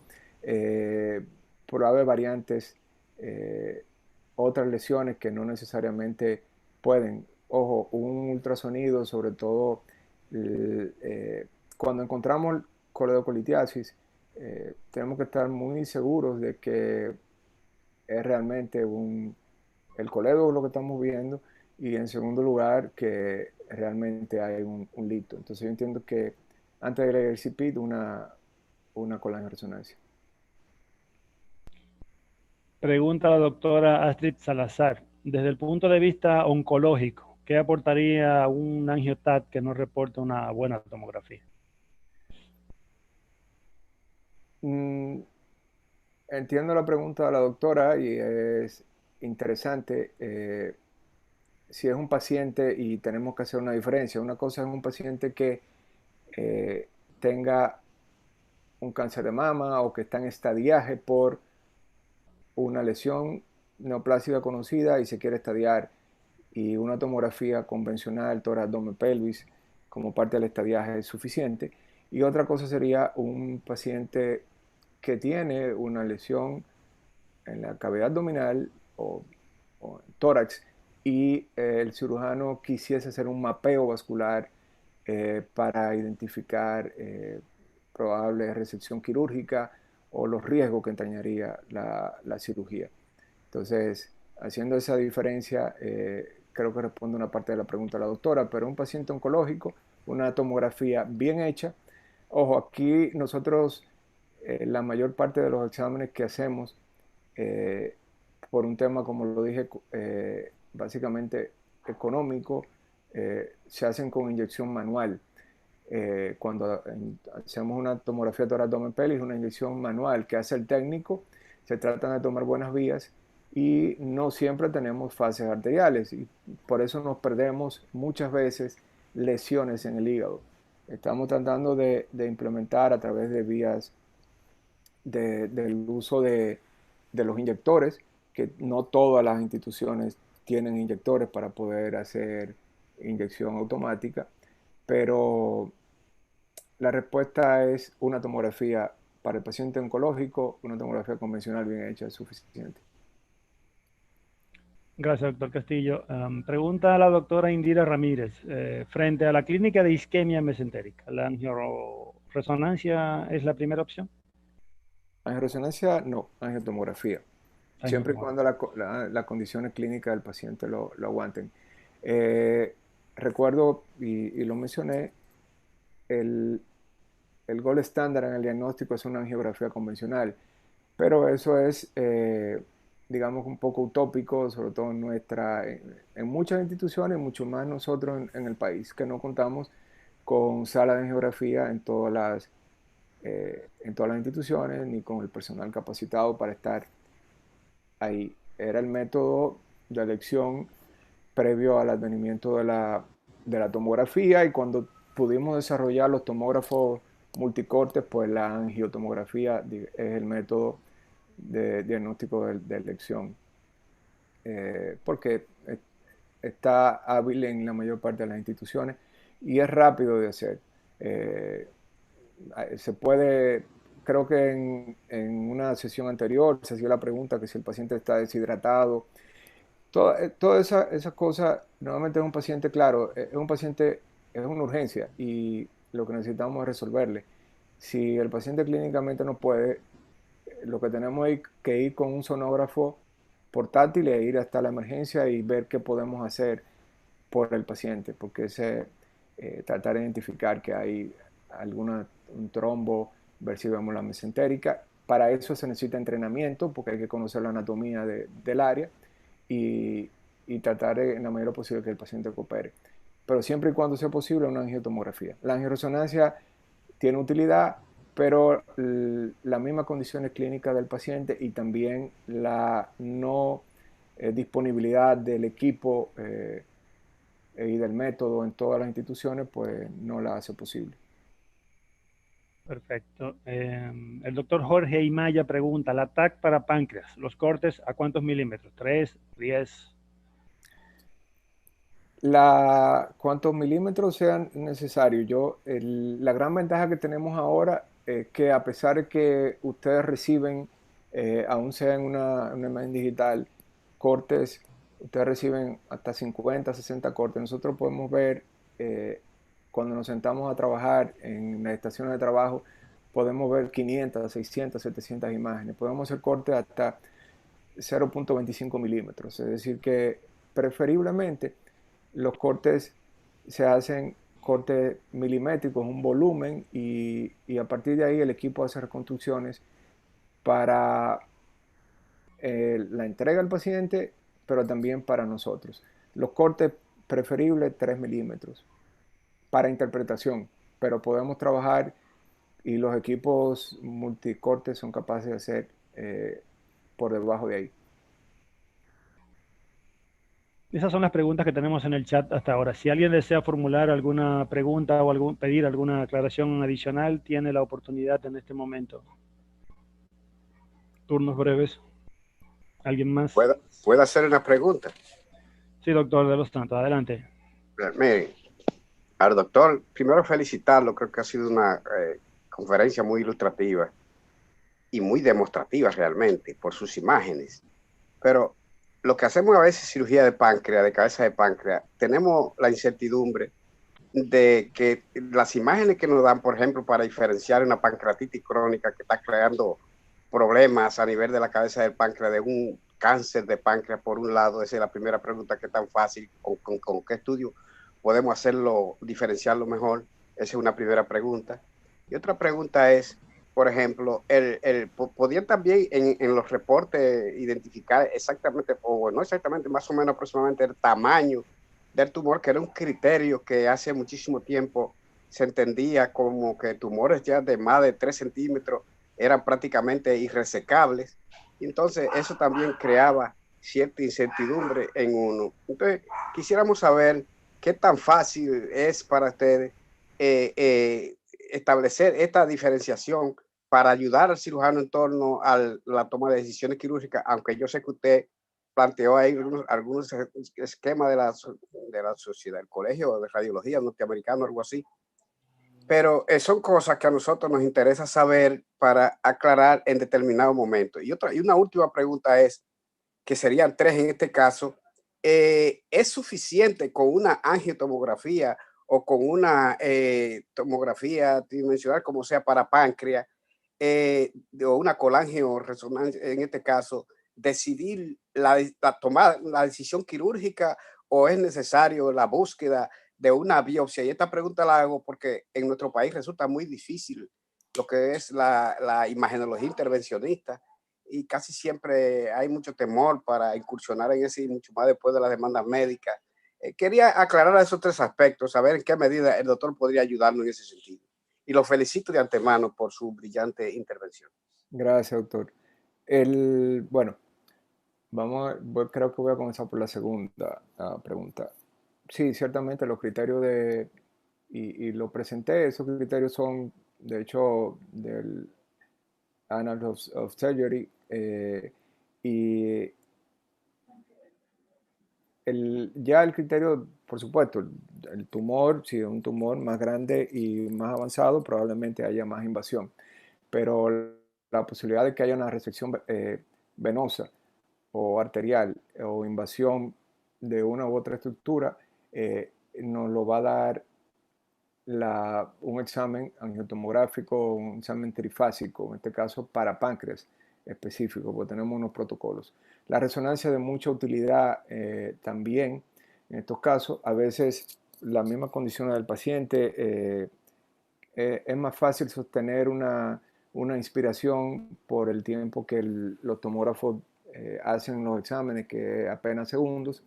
por haber variantes, otras lesiones que no necesariamente pueden, ojo, un ultrasonido, sobre todo cuando encontramos coledocolitiasis, tenemos que estar muy seguros de que es realmente el coledo lo que estamos viendo y en segundo lugar que realmente hay un lito. Entonces yo entiendo que antes de agregar el CPIT una colangioresonancia. Pregunta la doctora Astrid Salazar. Desde el punto de vista oncológico, ¿qué aportaría un angiotat que no reporta una buena tomografía? Entiendo la pregunta de la doctora y es interesante. Si es un paciente y tenemos que hacer una diferencia, una cosa es un paciente que eh, tenga un cáncer de mama o que está en estadiaje por una lesión neoplásica conocida y se quiere estadiar, y una tomografía convencional, tórax, abdomen, pelvis, como parte del estadiaje es suficiente. Y otra cosa sería un paciente que tiene una lesión en la cavidad abdominal o en tórax, y el cirujano quisiese hacer un mapeo vascular para identificar probable resección quirúrgica o los riesgos que entrañaría la cirugía. Entonces, haciendo esa diferencia, creo que responde una parte de la pregunta de la doctora, pero un paciente oncológico, una tomografía bien hecha. Ojo, aquí nosotros, la mayor parte de los exámenes que hacemos, eh, por un tema, como lo dije, básicamente económico, se hacen con inyección manual. Cuando hacemos una tomografía tórax abdomen pelvis, una inyección manual que hace el técnico, se tratan de tomar buenas vías y no siempre tenemos fases arteriales, y por eso nos perdemos muchas veces lesiones en el hígado. Estamos tratando de implementar a través de vías del uso de los inyectores, que no todas las instituciones tienen inyectores para poder hacer inyección automática, pero la respuesta es una tomografía para el paciente oncológico, una tomografía convencional bien hecha es suficiente. Gracias, doctor Castillo. Pregunta a la doctora Indira Ramírez. Frente a la clínica de isquemia mesentérica, ¿la angioresonancia es la primera opción? Angioresonancia, no, angiotomografía, siempre y cuando Angiotomografía. las condiciones clínicas del paciente lo aguanten. Eh, Recuerdo, y lo mencioné, el, el gold estándar en el diagnóstico es una angiografía convencional, pero eso es, digamos, un poco utópico, sobre todo en muchas instituciones, mucho más nosotros en el país, que no contamos con sala de angiografía en todas las instituciones, ni con el personal capacitado para estar ahí. Era el método de elección previo al advenimiento de la tomografía, y cuando pudimos desarrollar los tomógrafos multicortes, pues la angiotomografía es el método de diagnóstico de elección, porque está hábil en la mayor parte de las instituciones y es rápido de hacer. Eh, Se puede, creo que en una sesión anterior se hacía la pregunta que si el paciente está deshidratado. Todas esas cosas, normalmente es un paciente, claro, es un paciente, es una urgencia y lo que necesitamos es resolverle. Si el paciente clínicamente no puede, lo que tenemos es que ir con un sonógrafo portátil e ir hasta la emergencia y ver qué podemos hacer por el paciente, porque tratar de identificar que hay un trombo, ver si vemos la mesentérica. Para eso se necesita entrenamiento, porque hay que conocer la anatomía del área y, y tratar en la medida posible que el paciente coopere. Pero siempre y cuando sea posible, una angiotomografía. La angioresonancia tiene utilidad, pero las mismas condiciones clínicas del paciente y también la no disponibilidad del equipo y del método en todas las instituciones, pues no la hace posible. Perfecto. El doctor Jorge Imaya pregunta, la TAC para páncreas, ¿los cortes a cuántos milímetros? ¿3, 10? Cuántos milímetros sean necesarios. La gran ventaja que tenemos ahora es que, a pesar de que ustedes reciben, aún sea en una imagen digital, cortes, ustedes reciben hasta 50, 60 cortes. Nosotros podemos ver, cuando nos sentamos a trabajar en las estaciones de trabajo, podemos ver 500, 600, 700 imágenes. Podemos hacer cortes hasta 0,25 milímetros. Es decir, que preferiblemente los cortes se hacen cortes milimétricos, un volumen, y a partir de ahí el equipo hace reconstrucciones para la entrega al paciente, pero también para nosotros. Los cortes preferibles 3 milímetros para interpretación, pero podemos trabajar, y los equipos multicortes son capaces de hacer por debajo de ahí. Esas son las preguntas que tenemos en el chat hasta ahora. Si alguien desea formular alguna pregunta o pedir alguna aclaración adicional, tiene la oportunidad en este momento. Turnos breves. ¿Alguien más? ¿Puedo hacer una pregunta? Sí, doctor de los Santos, adelante. Miren, al doctor, primero felicitarlo, creo que ha sido una conferencia muy ilustrativa y muy demostrativa realmente por sus imágenes. Pero lo que hacemos a veces cirugía de páncreas, de cabeza de páncreas, tenemos la incertidumbre de que las imágenes que nos dan, por ejemplo, para diferenciar una pancreatitis crónica que está creando problemas a nivel de la cabeza del páncreas, de un cáncer de páncreas por un lado, esa es la primera pregunta, ¿qué tan fácil, con qué estudio podemos hacerlo, diferenciarlo mejor? Esa es una primera pregunta. Y otra pregunta es, por ejemplo, ¿podían también en los reportes identificar exactamente, o no exactamente, más o menos aproximadamente el tamaño del tumor, que era un criterio que hace muchísimo tiempo se entendía como que tumores ya de más de 3 centímetros eran prácticamente irresecables? Entonces eso también creaba cierta incertidumbre en uno. Entonces quisiéramos saber qué tan fácil es para ustedes establecer esta diferenciación para ayudar al cirujano en torno a la toma de decisiones quirúrgicas, aunque yo sé que usted planteó ahí algunos esquemas de la sociedad, el colegio de radiología norteamericano, algo así. Pero son cosas que a nosotros nos interesa saber para aclarar en determinado momento. Y una última pregunta es, que serían tres en este caso, ¿es suficiente con una angiotomografía o con una tomografía tridimensional, como sea para páncreas, o una colangioresonancia, en este caso, decidir tomar la decisión quirúrgica, o es necesario la búsqueda de una biopsia? Y esta pregunta la hago porque en nuestro país resulta muy difícil lo que es la imagenología intervencionista, y casi siempre hay mucho temor para incursionar en ese, y mucho más después de las demandas médicas. Quería aclarar esos tres aspectos, saber en qué medida el doctor podría ayudarnos en ese sentido. Y lo felicito de antemano por su brillante intervención. Gracias, doctor. Bueno, creo que voy a comenzar por la segunda pregunta. Sí, ciertamente los criterios y lo presenté, esos criterios son, de hecho, del Annals of Surgery, y ya el criterio, por supuesto, el tumor, si es un tumor más grande y más avanzado, probablemente haya más invasión, pero la posibilidad de que haya una resección venosa o arterial o invasión de una u otra estructura nos lo va a dar un examen angiotomográfico, un examen trifásico, en este caso para páncreas específico, porque tenemos unos protocolos. La resonancia de mucha utilidad también en estos casos. A veces las mismas condiciones del paciente, es más fácil sostener una inspiración por el tiempo que los tomógrafos hacen los exámenes, que apenas segundos,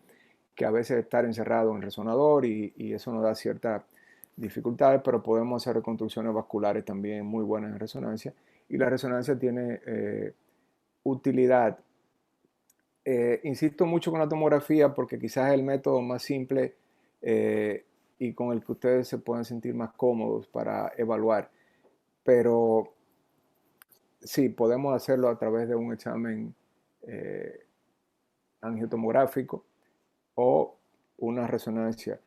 que a veces estar encerrado en el resonador, y eso nos da ciertas dificultades, pero podemos hacer reconstrucciones vasculares también muy buenas en resonancia, y la resonancia tiene utilidad. Insisto mucho con la tomografía porque quizás es el método más simple y con el que ustedes se pueden sentir más cómodos para evaluar, pero sí, podemos hacerlo a través de un examen eh, angiotomográfico o una resonancia.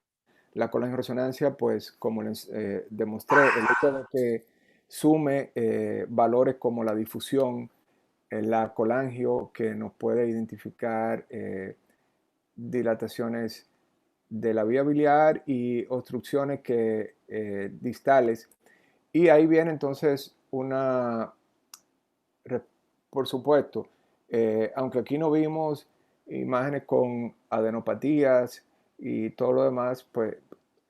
La colangioresonancia, pues como les demostré, el hecho de que sume valores como la difusión, la colangio, que nos puede identificar dilataciones de la vía biliar y obstrucciones distales. Y ahí viene entonces por supuesto, aunque aquí no vimos imágenes con adenopatías y todo lo demás, pues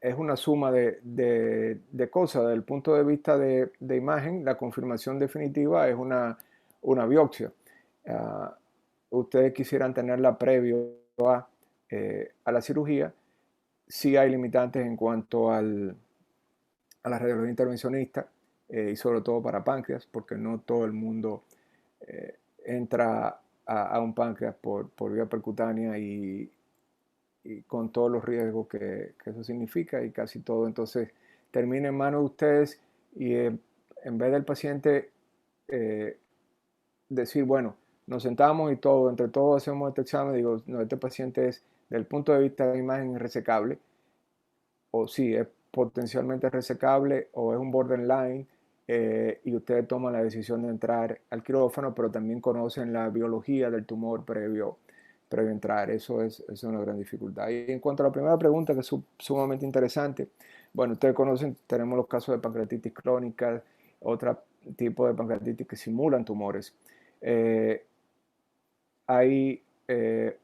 es una suma de cosas. Desde el punto de vista de imagen, la confirmación definitiva es una biopsia. Ustedes quisieran tenerla previo a la cirugía. Sí hay limitantes en cuanto a la radiología intervencionista, y sobre todo para páncreas, porque no todo el mundo entra a un páncreas por vía percutánea, y con todos los riesgos que eso significa, y casi todo entonces termina en manos de ustedes, y en vez del paciente decir, bueno, nos sentamos y todo, entre todos hacemos este examen, digo, no, este paciente es, desde el punto de vista de la imagen, resecable, o sí, es potencialmente resecable, o es un borderline, y ustedes toman la decisión de entrar al quirófano, pero también conocen la biología del tumor previo a entrar. Eso es una gran dificultad. Y en cuanto a la primera pregunta, que es sumamente interesante, bueno, ustedes conocen, tenemos los casos de pancreatitis crónica, otro tipo de pancreatitis que simulan tumores. Hay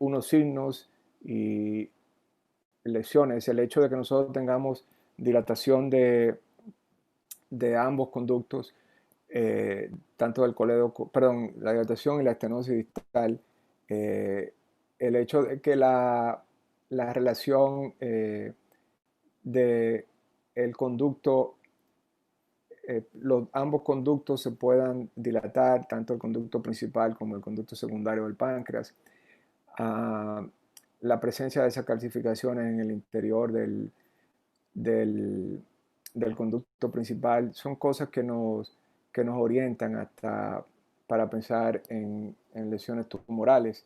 unos signos y lesiones. El hecho de que nosotros tengamos dilatación de ambos conductos, tanto del colédoco, perdón, la dilatación y la estenosis distal, el hecho de que la relación de el conducto, ambos conductos se puedan dilatar, tanto el conducto principal como el conducto secundario del páncreas, la presencia de esas calcificaciones en el interior del conducto principal, son cosas que nos orientan hasta para pensar en lesiones tumorales,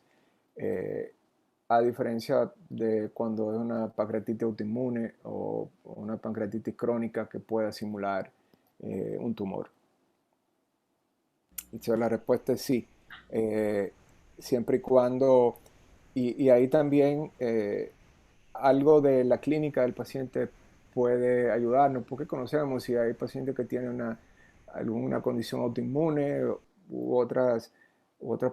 a diferencia de cuando es una pancreatitis autoinmune o una pancreatitis crónica que pueda simular un tumor. Entonces la respuesta es sí, siempre y cuando, y ahí también algo de la clínica del paciente puede ayudarnos, porque conocemos si hay pacientes que tienen alguna condición autoinmune u otras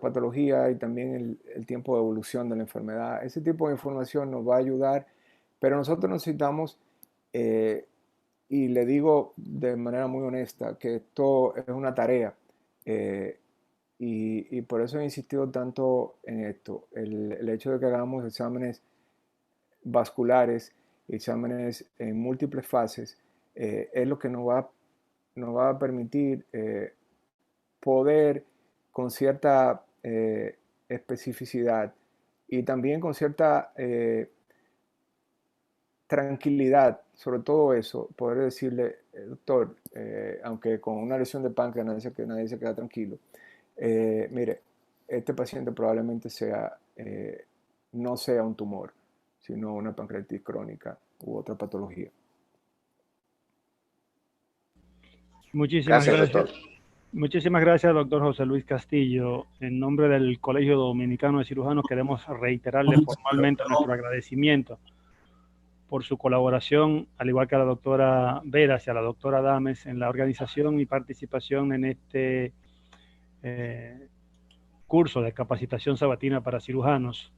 patologías, y también el tiempo de evolución de la enfermedad. Ese tipo de información nos va a ayudar, pero nosotros necesitamos, y le digo de manera muy honesta, que esto es una tarea, y por eso he insistido tanto en esto, el hecho de que hagamos exámenes vasculares, exámenes en múltiples fases, es lo que nos va a permitir poder, con cierta especificidad y también con cierta tranquilidad, sobre todo eso, poder decirle, doctor, aunque con una lesión de páncreas nadie se queda tranquilo, mire, este paciente probablemente no sea un tumor, sino una pancreatitis crónica u otra patología. Muchísimas gracias. Doctor. Muchísimas gracias, doctor José Luis Castillo. En nombre del Colegio Dominicano de Cirujanos queremos reiterarle formalmente nuestro agradecimiento por su colaboración, al igual que a la doctora Veras y a la doctora Dames, en la organización y participación en este curso de capacitación sabatina para cirujanos,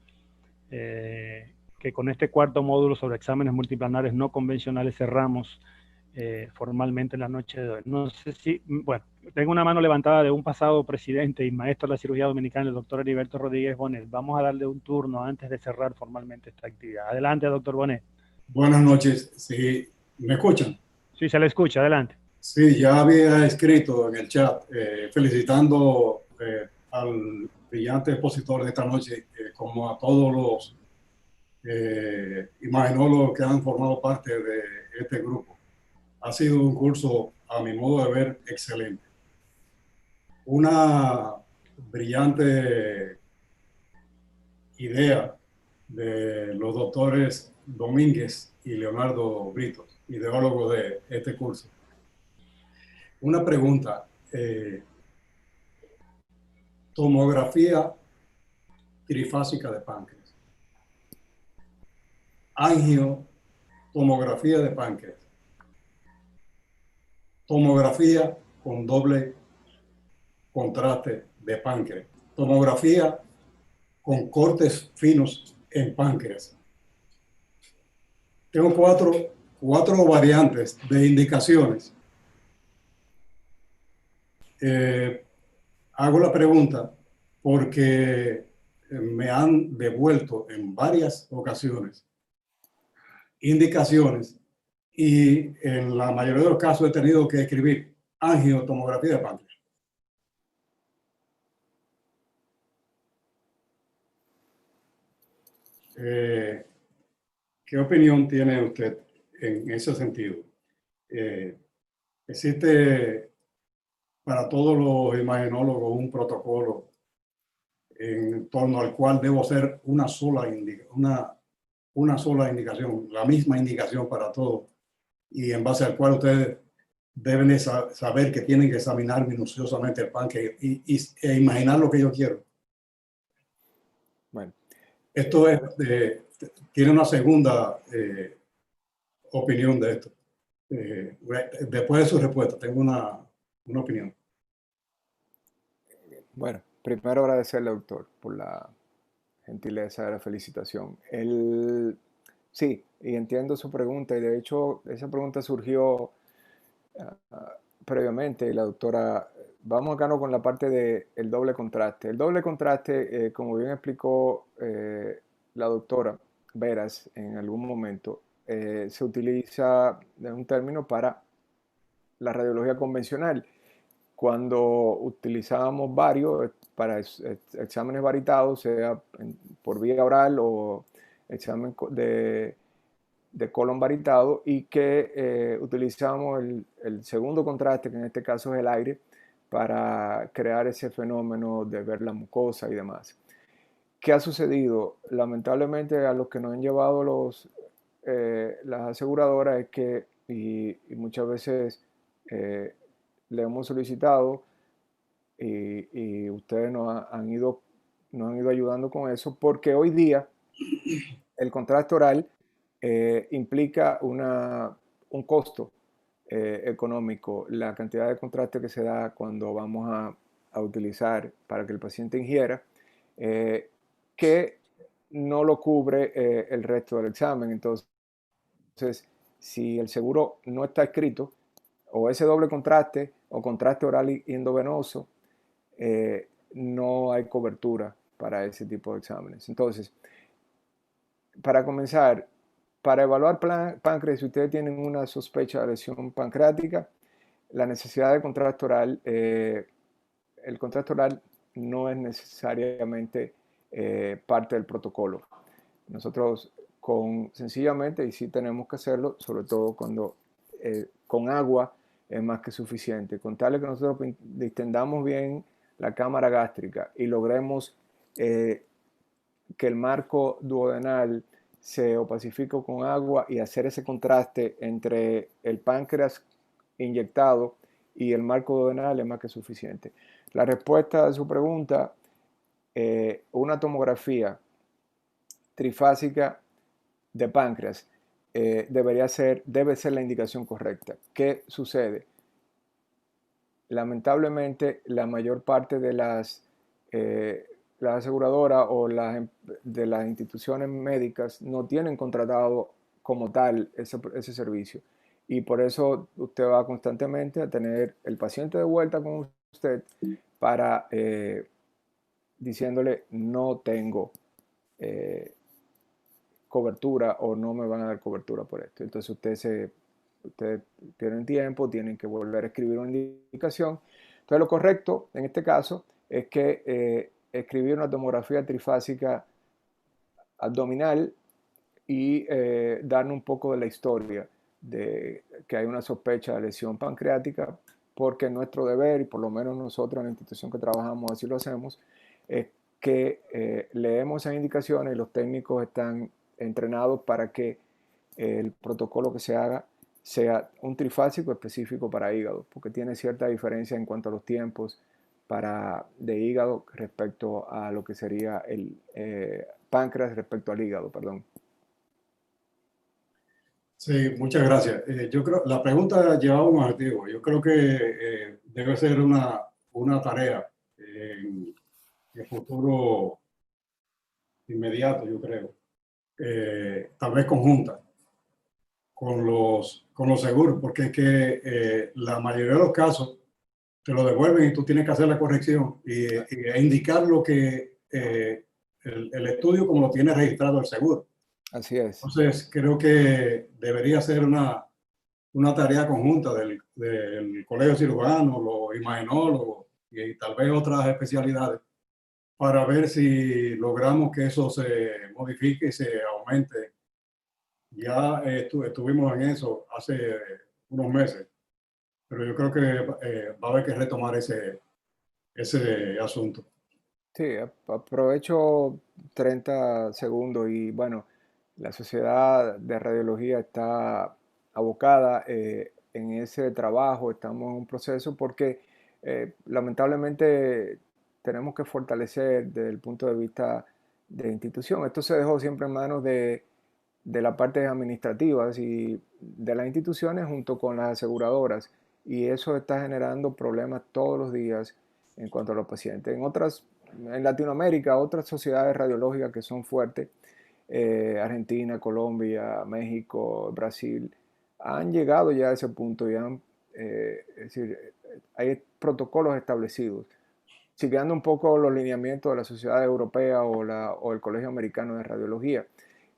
que con este cuarto módulo sobre exámenes multiplanares no convencionales cerramos formalmente en la noche de hoy. No sé si, bueno, tengo una mano levantada de un pasado presidente y maestro de la cirugía dominicana, el doctor Heriberto Rodríguez Bonet. Vamos a darle un turno antes de cerrar formalmente esta actividad. Adelante, doctor Bonet. Buenas noches. Sí, ¿me escuchan? Sí, se le escucha. Adelante. Sí, ya había escrito en el chat felicitando al brillante expositor de esta noche, como a todos los imaginólogos que han formado parte de este grupo. Ha sido un curso, a mi modo de ver, excelente. Una brillante idea de los doctores Domínguez y Leonardo Brito, ideólogos de este curso. Una pregunta. Tomografía trifásica de páncreas. Tomografía de páncreas. Tomografía con doble contraste de páncreas. Tomografía con cortes finos en páncreas. Tengo cuatro variantes de indicaciones. Hago la pregunta porque me han devuelto en varias ocasiones indicaciones y en la mayoría de los casos he tenido que escribir angiotomografía de páncreas. ¿Qué opinión tiene usted en ese sentido? ¿Existe para todos los imagenólogos un protocolo en torno al cual debo hacer una sola indicación, la misma indicación para todos, y en base al cual ustedes deben de saber que tienen que examinar minuciosamente el panque e imaginar lo que yo quiero? Bueno, Esto tiene una segunda opinión de esto. Después de su respuesta, tengo una opinión. bueno, primero agradecerle, doctor, por la gentileza de la felicitación. Sí, y entiendo su pregunta, y de hecho esa pregunta surgió previamente, y la doctora, vamos acá con la parte del doble contraste. El doble contraste, como bien explicó la doctora Veras en algún momento, se utiliza de un término para la radiología convencional. Cuando utilizábamos varios para exámenes varitados, sea por vía oral o examen de colon varitado, y que utilizamos el segundo contraste, que en este caso es el aire, para crear ese fenómeno de ver la mucosa y demás. ¿Qué ha sucedido? Lamentablemente, a los que nos han llevado las aseguradoras es que, y muchas veces le hemos solicitado, y ustedes nos han ido ayudando con eso, porque hoy día el contraste oral implica un costo económico. La cantidad de contraste que se da cuando vamos a utilizar para que el paciente ingiera, que no lo cubre el resto del examen. Entonces, si el seguro no está escrito, o ese doble contraste o contraste oral y endovenoso, no hay cobertura para ese tipo de exámenes. Entonces, para comenzar, para evaluar páncreas, si ustedes tienen una sospecha de lesión pancreática, la necesidad de contraste oral, el contraste oral no es necesariamente parte del protocolo. Nosotros sencillamente, y sí tenemos que hacerlo, sobre todo cuando con agua es más que suficiente. Con tal de que nosotros distendamos bien la cámara gástrica y logremos que el marco duodenal se opacifique con agua y hacer ese contraste entre el páncreas inyectado y el marco duodenal es más que suficiente. La respuesta a su pregunta, una tomografía trifásica de páncreas debe ser la indicación correcta. ¿Qué sucede? Lamentablemente, la mayor parte de las aseguradoras o de las instituciones médicas no tienen contratado como tal ese servicio. Y por eso usted va constantemente a tener el paciente de vuelta con usted para diciéndole no tengo cobertura o no me van a dar cobertura por esto. Entonces ustedes tienen tiempo, tienen que volver a escribir una indicación. Entonces lo correcto en este caso es que escribir una tomografía trifásica abdominal y dar un poco de la historia de que hay una sospecha de lesión pancreática, porque nuestro deber, y por lo menos nosotros en la institución que trabajamos así lo hacemos, es que leemos esas indicaciones y los técnicos están entrenados para que el protocolo que se haga sea un trifásico específico para hígado, porque tiene cierta diferencia en cuanto a los tiempos de hígado respecto a lo que sería el páncreas respecto al hígado, perdón. Sí, muchas gracias. Yo creo la pregunta llevaba un objetivo. Yo creo que debe ser una tarea en el futuro inmediato, yo creo, tal vez conjunta con los seguros, porque es que la mayoría de los casos te lo devuelven y tú tienes que hacer la corrección e indicar lo que el estudio como lo tiene registrado el seguro. Así es. Entonces, creo que debería ser una tarea conjunta del colegio cirujano, los imagenólogos y tal vez otras especialidades para ver si logramos que eso se modifique y se aumente Ya estuvimos en eso hace unos meses, pero yo creo que va a haber que retomar ese asunto. Sí, aprovecho 30 segundos y bueno, la Sociedad de Radiología está abocada en ese trabajo, estamos en un proceso porque lamentablemente tenemos que fortalecer desde el punto de vista de institución. Esto se dejó siempre en manos de la parte administrativas y de las instituciones junto con las aseguradoras y eso está generando problemas todos los días en cuanto a los pacientes. En Latinoamérica, otras sociedades radiológicas que son fuertes, Argentina, Colombia, México, Brasil, han llegado ya a ese punto y es decir, hay protocolos establecidos, siguiendo un poco los lineamientos de la Sociedad Europea o el Colegio Americano de Radiología,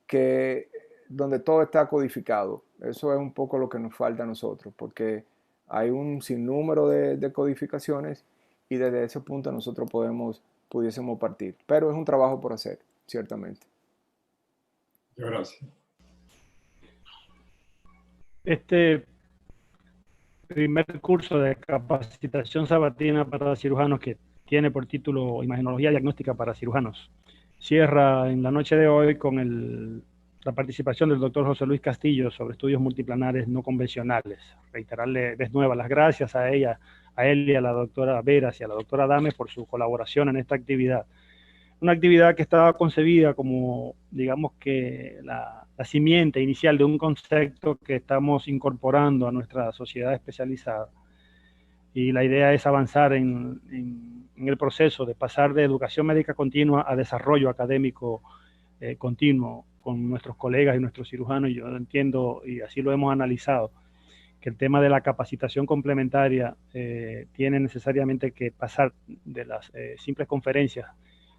que donde todo está codificado. Eso es un poco lo que nos falta a nosotros, porque hay un sinnúmero de codificaciones y desde ese punto nosotros pudiésemos partir. Pero es un trabajo por hacer, ciertamente. Muchas gracias. Este primer curso de capacitación sabatina para cirujanos que tiene por título Imagenología Diagnóstica para Cirujanos cierra en la noche de hoy con la participación del doctor José Luis Castillo sobre estudios multiplanares no convencionales. Reiterarle de nuevo las gracias a él y a la doctora Veras y a la doctora Dame por su colaboración en esta actividad. Una actividad que estaba concebida como, digamos que la simiente inicial de un concepto que estamos incorporando a nuestra sociedad especializada. Y la idea es avanzar en el proceso de pasar de educación médica continua a desarrollo académico continuo con nuestros colegas y nuestros cirujanos. Yo entiendo, y así lo hemos analizado, que el tema de la capacitación complementaria tiene necesariamente que pasar de las simples conferencias,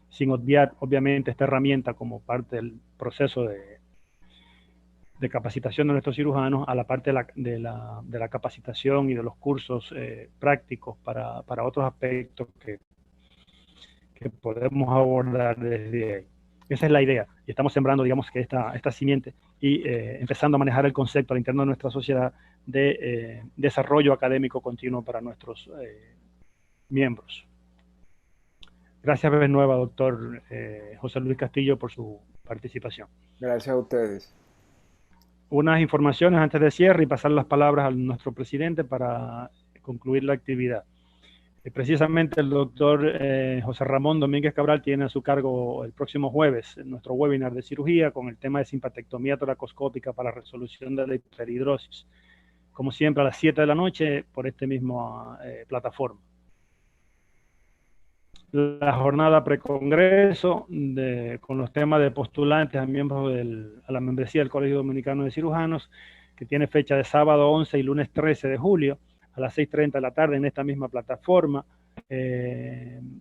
sin obviar, obviamente, esta herramienta como parte del proceso de capacitación de nuestros cirujanos, a la parte de la capacitación y de los cursos prácticos para otros aspectos que podemos abordar desde ahí. Esa es la idea. Y estamos sembrando, digamos, que esta simiente y empezando a manejar el concepto al interno de nuestra sociedad de desarrollo académico continuo para nuestros miembros. Gracias de nuevo, doctor José Luis Castillo, por su participación. Gracias a ustedes. Unas informaciones antes de cierre y pasar las palabras a nuestro presidente para concluir la actividad. Precisamente el doctor José Ramón Domínguez Cabral tiene a su cargo el próximo jueves nuestro webinar de cirugía con el tema de simpatectomía toracoscópica para resolución de la hiperhidrosis. Como siempre, a las 7 de la noche por esta misma plataforma. La jornada precongreso con los temas de postulantes a miembros a la membresía del Colegio Dominicano de Cirujanos, que tiene fecha de sábado 11 y lunes 13 de julio a las 6:30 de la tarde en esta misma plataforma.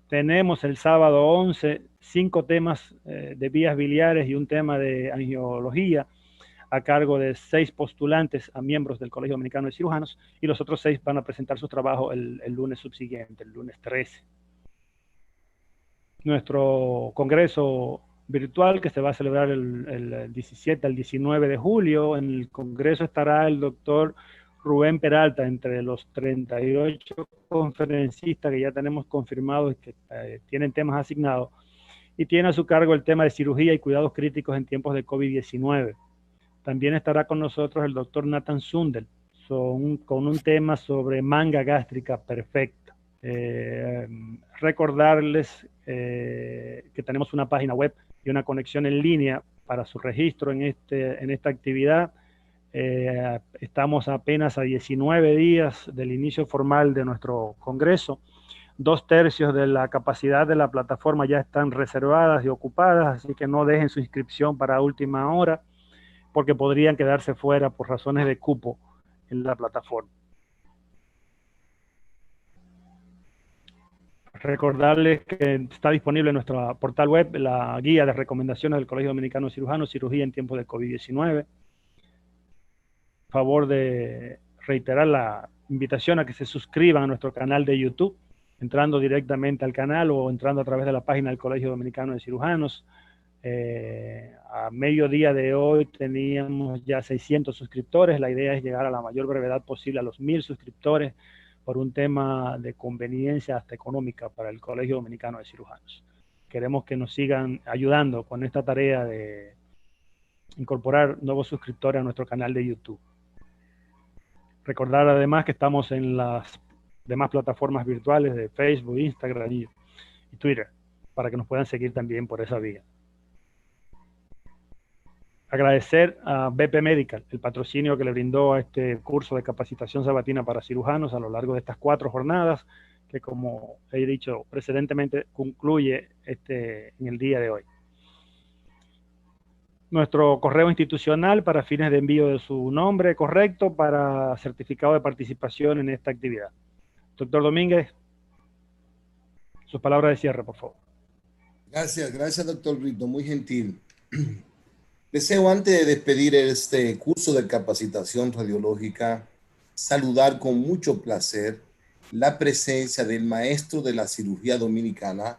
Tenemos el sábado 11 5 temas de vías biliares y un tema de angiología a cargo de 6 postulantes a miembros del Colegio Dominicano de Cirujanos, y los otros 6 van a presentar su trabajo el lunes subsiguiente, el lunes 13. Nuestro congreso virtual que se va a celebrar el 17 al 19 de julio. En el congreso estará el doctor Rubén Peralta entre los 38 conferencistas que ya tenemos confirmados y que tienen temas asignados, y tiene a su cargo el tema de cirugía y cuidados críticos en tiempos de COVID-19. También estará con nosotros el doctor Nathan Sundel con un tema sobre manga gástrica perfecta. Recordarles que tenemos una página web y una conexión en línea para su registro en esta actividad. Estamos apenas a 19 días del inicio formal de nuestro congreso. 2/3 de la capacidad de la plataforma ya están reservadas y ocupadas, así que no dejen su inscripción para última hora, porque podrían quedarse fuera por razones de cupo en la plataforma. Recordarles que está disponible en nuestra portal web la guía de recomendaciones del Colegio Dominicano de Cirujanos, cirugía en tiempos de COVID-19. Favor de reiterar la invitación a que se suscriban a nuestro canal de YouTube, entrando directamente al canal o entrando a través de la página del Colegio Dominicano de Cirujanos. A mediodía de hoy teníamos ya 600 suscriptores. La idea es llegar a la mayor brevedad posible a los 1000 suscriptores por un tema de conveniencia hasta económica para el Colegio Dominicano de Cirujanos. Queremos que nos sigan ayudando con esta tarea de incorporar nuevos suscriptores a nuestro canal de YouTube. Recordar además que estamos en las demás plataformas virtuales de Facebook, Instagram y Twitter, para que nos puedan seguir también por esa vía. Agradecer a BP Medical el patrocinio que le brindó a este curso de capacitación sabatina para cirujanos a lo largo de estas 4 jornadas, que como he dicho precedentemente, concluye en el día de hoy. Nuestro correo institucional para fines de envío de su nombre correcto para certificado de participación en esta actividad. Doctor Domínguez, sus palabras de cierre, por favor. Gracias, doctor Brito, muy gentil. Deseo, antes de despedir este curso de capacitación radiológica, saludar con mucho placer la presencia del maestro de la cirugía dominicana,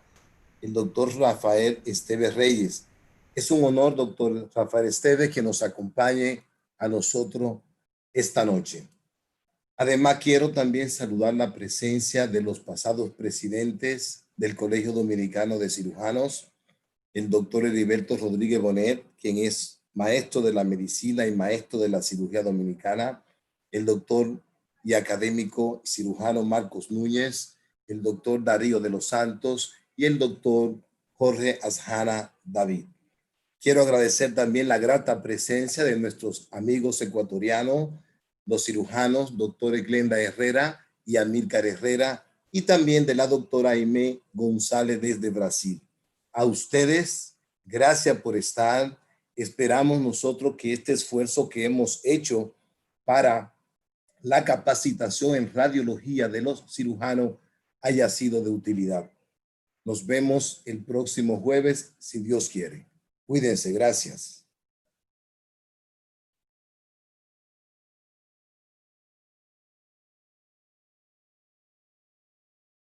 el doctor Rafael Esteves Reyes. Es un honor, doctor Rafael Esteves, que nos acompañe a nosotros esta noche. Además, quiero también saludar la presencia de los pasados presidentes del Colegio Dominicano de Cirujanos, el doctor Heriberto Rodríguez Bonet, quien es maestro de la medicina y maestro de la cirugía dominicana, el doctor y académico cirujano Marcos Núñez, el doctor Darío de los Santos y el doctor Jorge Asjana David. Quiero agradecer también la grata presencia de nuestros amigos ecuatorianos, los cirujanos, doctora Glenda Herrera y Amílcar Herrera, y también de la doctora Aimé González desde Brasil. A ustedes, gracias por estar. Esperamos nosotros que este esfuerzo que hemos hecho para la capacitación en radiología de los cirujanos haya sido de utilidad. Nos vemos el próximo jueves, si Dios quiere. Cuídense, gracias.